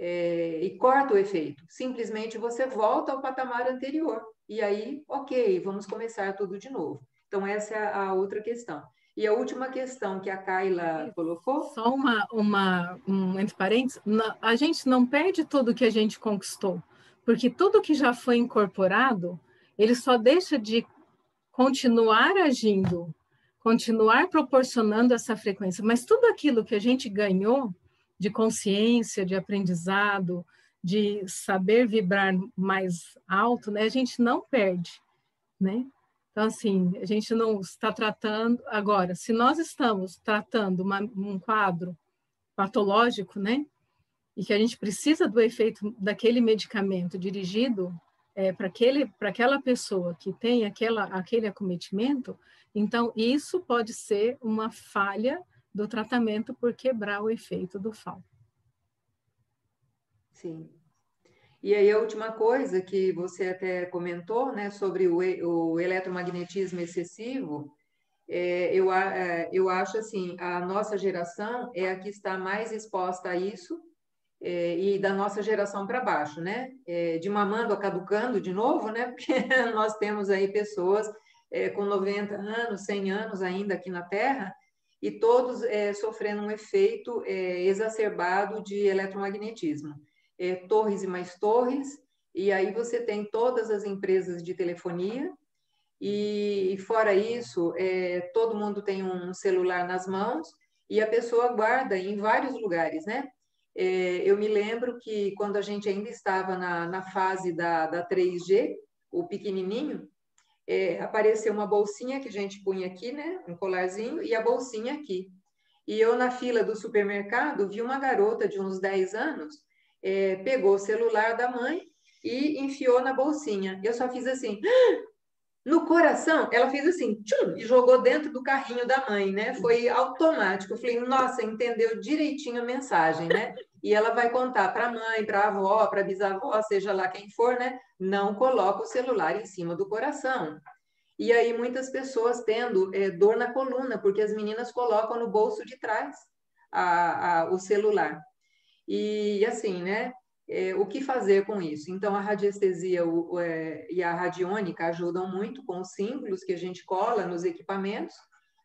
E corta o efeito. Simplesmente você volta ao patamar anterior. E aí, ok, vamos começar tudo de novo. Então, essa é a outra questão. E a última questão que a Kayla colocou...
Só entre parênteses, a gente não perde tudo que a gente conquistou, porque tudo que já foi incorporado, ele só deixa de continuar agindo, continuar proporcionando essa frequência, mas tudo aquilo que a gente ganhou de consciência, de aprendizado, de saber vibrar mais alto, né, a gente não perde, né? Então, assim, a gente não está tratando... Agora, se nós estamos tratando um quadro patológico, né, e que a gente precisa do efeito daquele medicamento dirigido para aquela pessoa que tem aquele acometimento, então isso pode ser uma falha do tratamento por quebrar o efeito do FAO.
Sim. E aí a última coisa que você até comentou, né, sobre o eletromagnetismo excessivo, eu acho assim, a nossa geração é a que está mais exposta a isso, e da nossa geração para baixo, né? De mamando a caducando de novo, né? Porque nós temos aí pessoas com 90 anos, 100 anos ainda aqui na Terra, e todos sofrendo um efeito exacerbado de eletromagnetismo. Torres e mais torres, e aí você tem todas as empresas de telefonia, e fora isso, todo mundo tem um celular nas mãos, e a pessoa guarda em vários lugares, né? Eu me lembro que quando a gente ainda estava na fase da 3G, o pequenininho, apareceu uma bolsinha que a gente punha aqui, né? Um colarzinho, e a bolsinha aqui. E eu, na fila do supermercado, vi uma garota de uns 10 anos, pegou o celular da mãe e enfiou na bolsinha. Eu só fiz assim, no coração, ela fez assim, tchum, e jogou dentro do carrinho da mãe, né? Foi automático. Eu falei, nossa, entendeu direitinho a mensagem, né? E ela vai contar para a mãe, para a avó, para a bisavó, seja lá quem for, né? Não coloca o celular em cima do coração. E aí muitas pessoas tendo dor na coluna, porque as meninas colocam no bolso de trás o celular. E assim, né? O que fazer com isso? Então, a radiestesia e a radiônica ajudam muito com os símbolos que a gente cola nos equipamentos,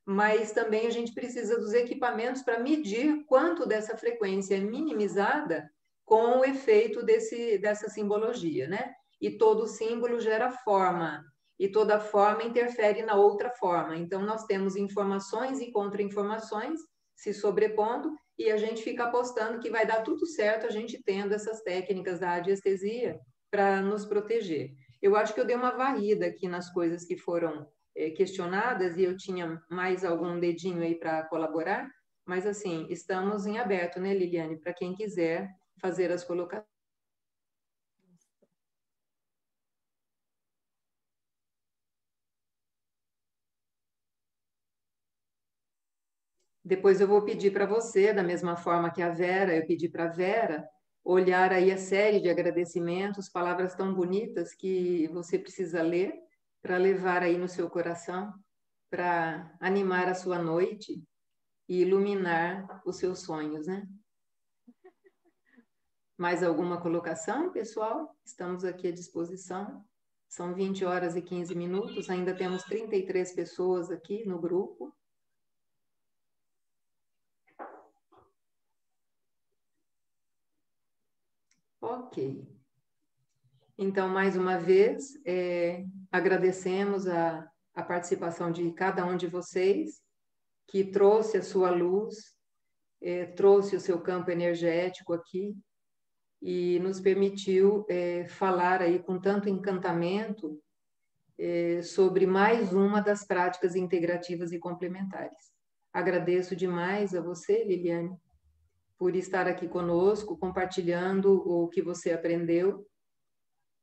mas também a gente precisa dos equipamentos para medir quanto dessa frequência é minimizada com o efeito dessa simbologia, né? E todo símbolo gera forma, e toda forma interfere na outra forma. Então, nós temos informações e contra-informações se sobrepondo, e a gente fica apostando que vai dar tudo certo a gente tendo essas técnicas da radiestesia para nos proteger. Eu acho que eu dei uma varrida aqui nas coisas que foram questionadas, e eu tinha mais algum dedinho aí para colaborar, mas assim, estamos em aberto, né, Liliane, para quem quiser fazer as colocações. Depois eu vou pedir para você, da mesma forma que a Vera, eu pedi para a Vera olhar aí a série de agradecimentos, palavras tão bonitas que você precisa ler para levar aí no seu coração, para animar a sua noite e iluminar os seus sonhos, né? Mais alguma colocação, pessoal? Estamos aqui à disposição. São 20 horas e 15 minutos, ainda temos 33 pessoas aqui no grupo. Ok. Então, mais uma vez, agradecemos a participação de cada um de vocês, que trouxe a sua luz, trouxe o seu campo energético aqui, e nos permitiu falar aí com tanto encantamento sobre mais uma das práticas integrativas e complementares. Agradeço demais a você, Liliane, por estar aqui conosco, compartilhando o que você aprendeu,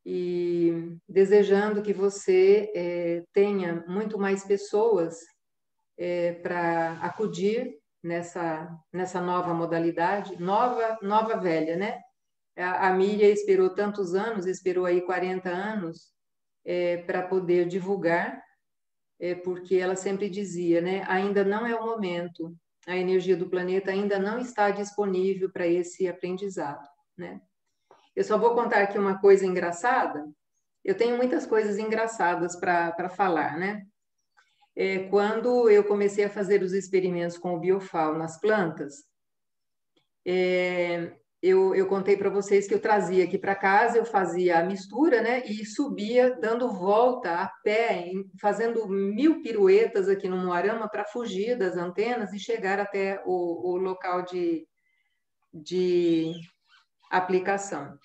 e desejando que você tenha muito mais pessoas para acudir nessa nova modalidade, nova velha, né? A Miriam esperou tantos anos, esperou aí 40 anos para poder divulgar, porque ela sempre dizia, né? Ainda não é o momento, a energia do planeta ainda não está disponível para esse aprendizado, né? Eu só vou contar aqui uma coisa engraçada. Eu tenho muitas coisas engraçadas para falar, né? Quando eu comecei a fazer os experimentos com o Biofal nas plantas, eu contei para vocês que eu trazia aqui para casa, eu fazia a mistura, né? E subia dando volta a pé, fazendo 1000 piruetas aqui no Moarama para fugir das antenas e chegar até o local de aplicação.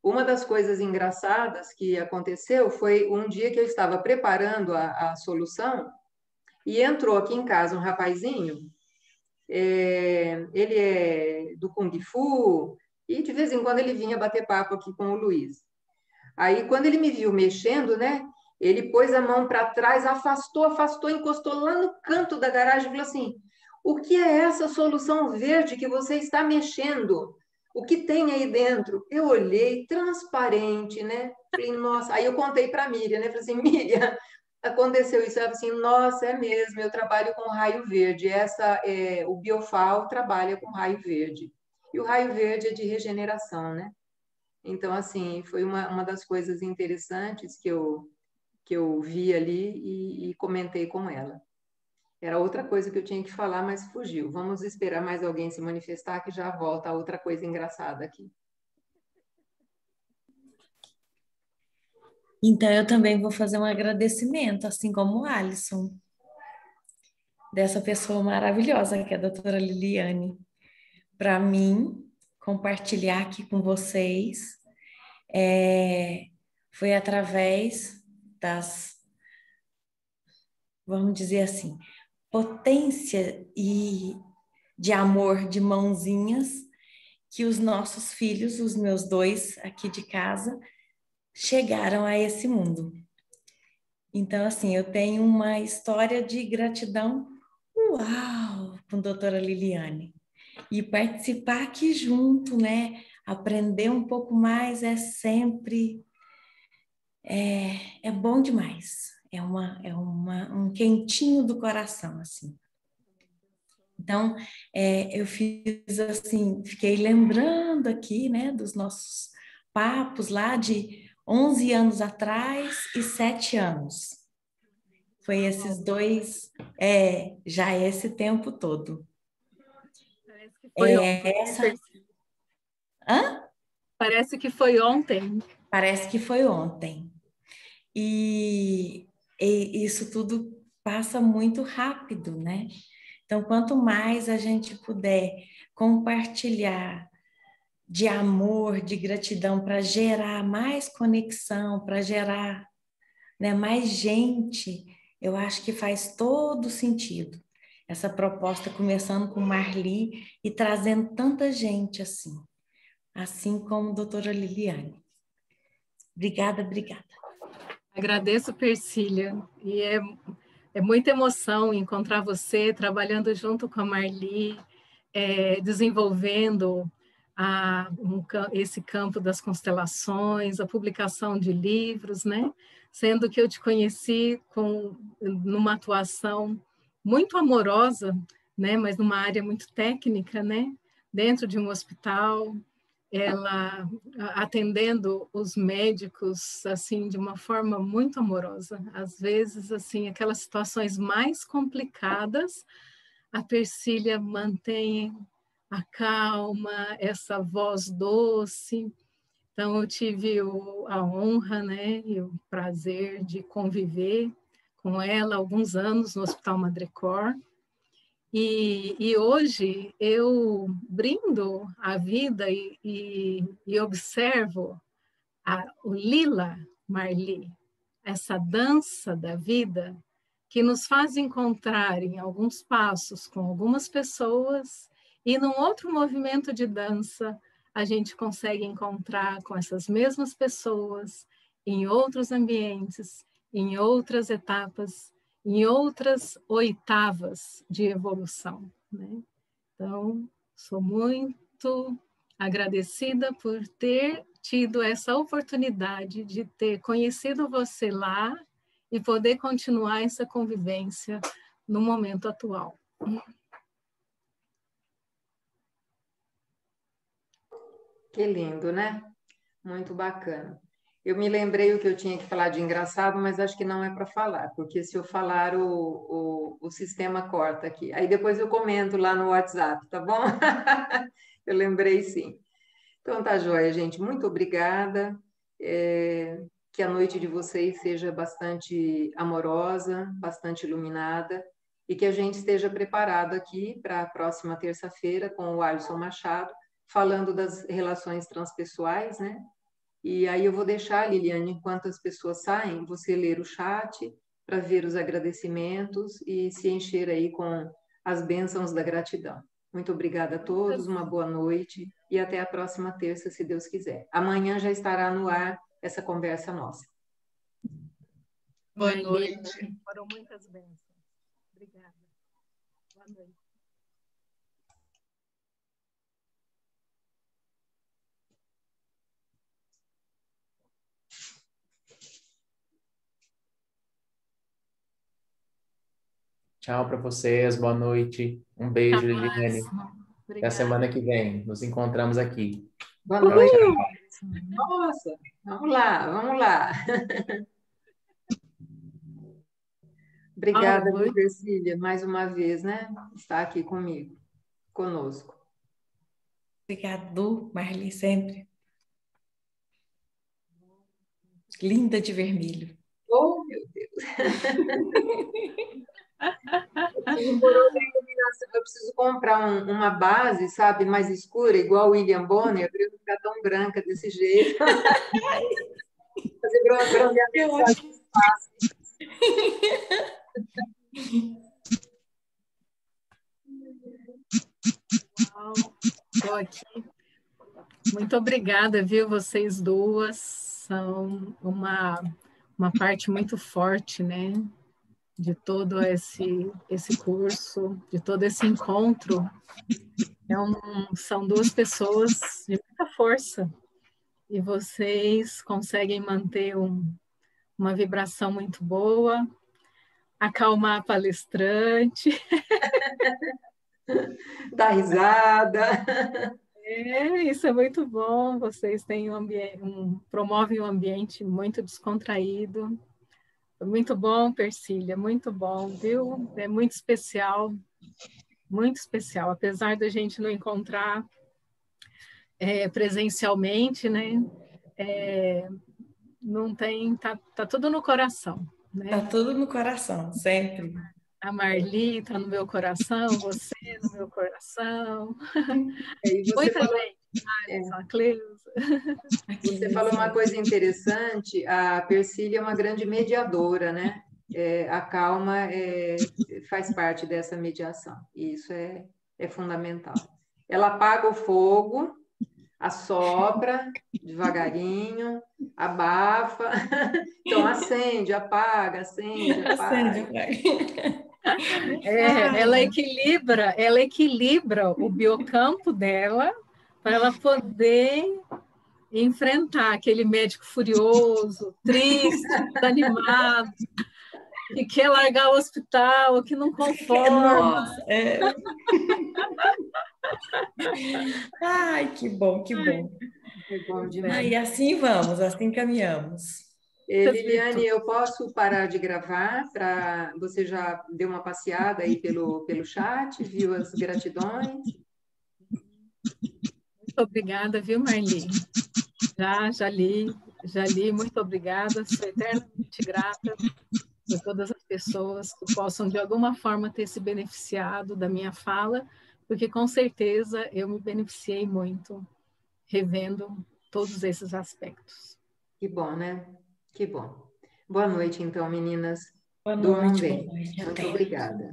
Uma das coisas engraçadas que aconteceu foi um dia que eu estava preparando a solução e entrou aqui em casa um rapazinho, ele é do Kung Fu, e de vez em quando ele vinha bater papo aqui com o Luiz. Aí, quando ele me viu mexendo, né, ele pôs a mão para trás, afastou, encostou lá no canto da garagem e falou assim: o que é essa solução verde que você está mexendo? O que tem aí dentro? Eu olhei, transparente, né? Falei, nossa. Aí eu contei para a Miriam, né? Falei assim, Miriam, aconteceu isso. Ela falou assim, nossa, é mesmo, eu trabalho com raio verde. O Biofal trabalha com raio verde. E o raio verde é de regeneração, né? Então, assim, foi uma das coisas interessantes que eu vi ali e comentei com ela. Era outra coisa que eu tinha que falar, mas fugiu. Vamos esperar mais alguém se manifestar, que já volta a outra coisa engraçada aqui.
Então, eu também vou fazer um agradecimento, assim como o Alisson, dessa pessoa maravilhosa que é a doutora Liliane. Para mim, compartilhar aqui com vocês foi através vamos dizer assim, potência e de amor de mãozinhas que os nossos filhos, os meus 2 aqui de casa, chegaram a esse mundo. Então, assim, eu tenho uma história de gratidão, uau, com a doutora Liliane. E participar aqui junto, né? Aprender um pouco mais sempre é bom demais. É um quentinho do coração, assim. Então, eu fiz assim, fiquei lembrando aqui, né, dos nossos papos lá de 11 anos atrás e 7 anos. Foi esses dois, já esse tempo todo.
Parece que foi ontem.
Hã?
Parece que foi ontem.
Parece que foi ontem. E isso tudo passa muito rápido, né? Então, quanto mais a gente puder compartilhar de amor, de gratidão, para gerar mais conexão, para gerar, né, mais gente, eu acho que faz todo sentido. Essa proposta começando com Marli e trazendo tanta gente assim como a doutora Liliane. Obrigada, obrigada.
Agradeço, Persília, e é muita emoção encontrar você trabalhando junto com a Marli, desenvolvendo esse campo das constelações, a publicação de livros, né? Sendo que eu te conheci numa atuação muito amorosa, né? Mas numa área muito técnica, né? Dentro de um hospital, ela atendendo os médicos assim de uma forma muito amorosa. Às vezes, assim, aquelas situações mais complicadas, a Persília mantém a calma, essa voz doce. Então, eu tive a honra, né, e o prazer de conviver com ela há alguns anos no Hospital Madrecor. E hoje eu brindo a vida e observo o Lila Marli, essa dança da vida que nos faz encontrar em alguns passos com algumas pessoas e num outro movimento de dança a gente consegue encontrar com essas mesmas pessoas em outros ambientes, em outras etapas, em outras oitavas de evolução, né? Então, sou muito agradecida por ter tido essa oportunidade de ter conhecido você lá e poder continuar essa convivência no momento atual.
Que lindo, né? Muito bacana. Eu me lembrei o que eu tinha que falar de engraçado, mas acho que não é para falar, porque se eu falar, o sistema corta aqui. Aí depois eu comento lá no WhatsApp, tá bom? Eu lembrei sim. Então tá joia, gente. Muito obrigada. Que a noite de vocês seja bastante amorosa, bastante iluminada, e que a gente esteja preparado aqui para a próxima terça-feira com o Alisson Machado, falando das relações transpessoais, né? E aí eu vou deixar, Liliane, enquanto as pessoas saem, você ler o chat para ver os agradecimentos e se encher aí com as bênçãos da gratidão. Muito obrigada a todos, uma boa noite e até a próxima terça, se Deus quiser. Amanhã já estará no ar essa conversa nossa.
Boa noite.
Foram muitas bênçãos. Obrigada. Boa noite.
Tchau para vocês, boa noite. Um beijo, Liliane. Até a semana que vem. Nos encontramos aqui.
Boa noite. Nossa, vamos lá, vamos lá. Obrigada, Persília, mais uma vez, né? Está aqui comigo, conosco.
Obrigada, Marli, sempre. Linda de vermelho.
Oh, meu Deus! Eu preciso comprar uma base, sabe, mais escura, igual o William Bonner, para eu não ficar tão branca desse jeito. Fazer bronzeamento mais fácil.
Estou aqui. Muito obrigada, viu, vocês duas. São uma parte muito forte, né, de todo esse curso, de todo esse encontro. São duas pessoas de muita força e vocês conseguem manter uma vibração muito boa, acalmar a palestrante.
Dar risada.
Isso é muito bom. Vocês têm promovem um ambiente muito descontraído. Foi muito bom, Persília, muito bom, viu? É muito especial, apesar da gente não encontrar presencialmente, né? Não tem, tá tudo no coração, né?
Tá tudo no coração, sempre.
A Marli está no meu coração, você no meu coração.
E você
Muita
falou,
gente, a Cleusa.
Você falou uma coisa interessante, a Persília é uma grande mediadora, né? A calma faz parte dessa mediação, e isso é fundamental. Ela apaga o fogo, assopra devagarinho, abafa, então acende, apaga, acende, apaga.
Ela equilibra o biocampo dela para ela poder enfrentar aquele médico furioso, triste, desanimado, que quer largar o hospital, que não conforma.
Nossa, Ai, que bom, que bom.
É bom demais.
E assim vamos, assim caminhamos.
Liliane, eu posso parar de gravar para você já deu uma passeada aí pelo chat, viu as gratidões?
Muito obrigada, viu, Marli? Já li, muito obrigada, sou eternamente grata por todas as pessoas que possam, de alguma forma, ter se beneficiado da minha fala, porque, com certeza, eu me beneficiei muito revendo todos esses aspectos.
Que bom, né? Que bom. Boa noite, então, meninas.
Boa
Durmam
noite,
bem.
boa noite.
Muito
Até.
obrigada.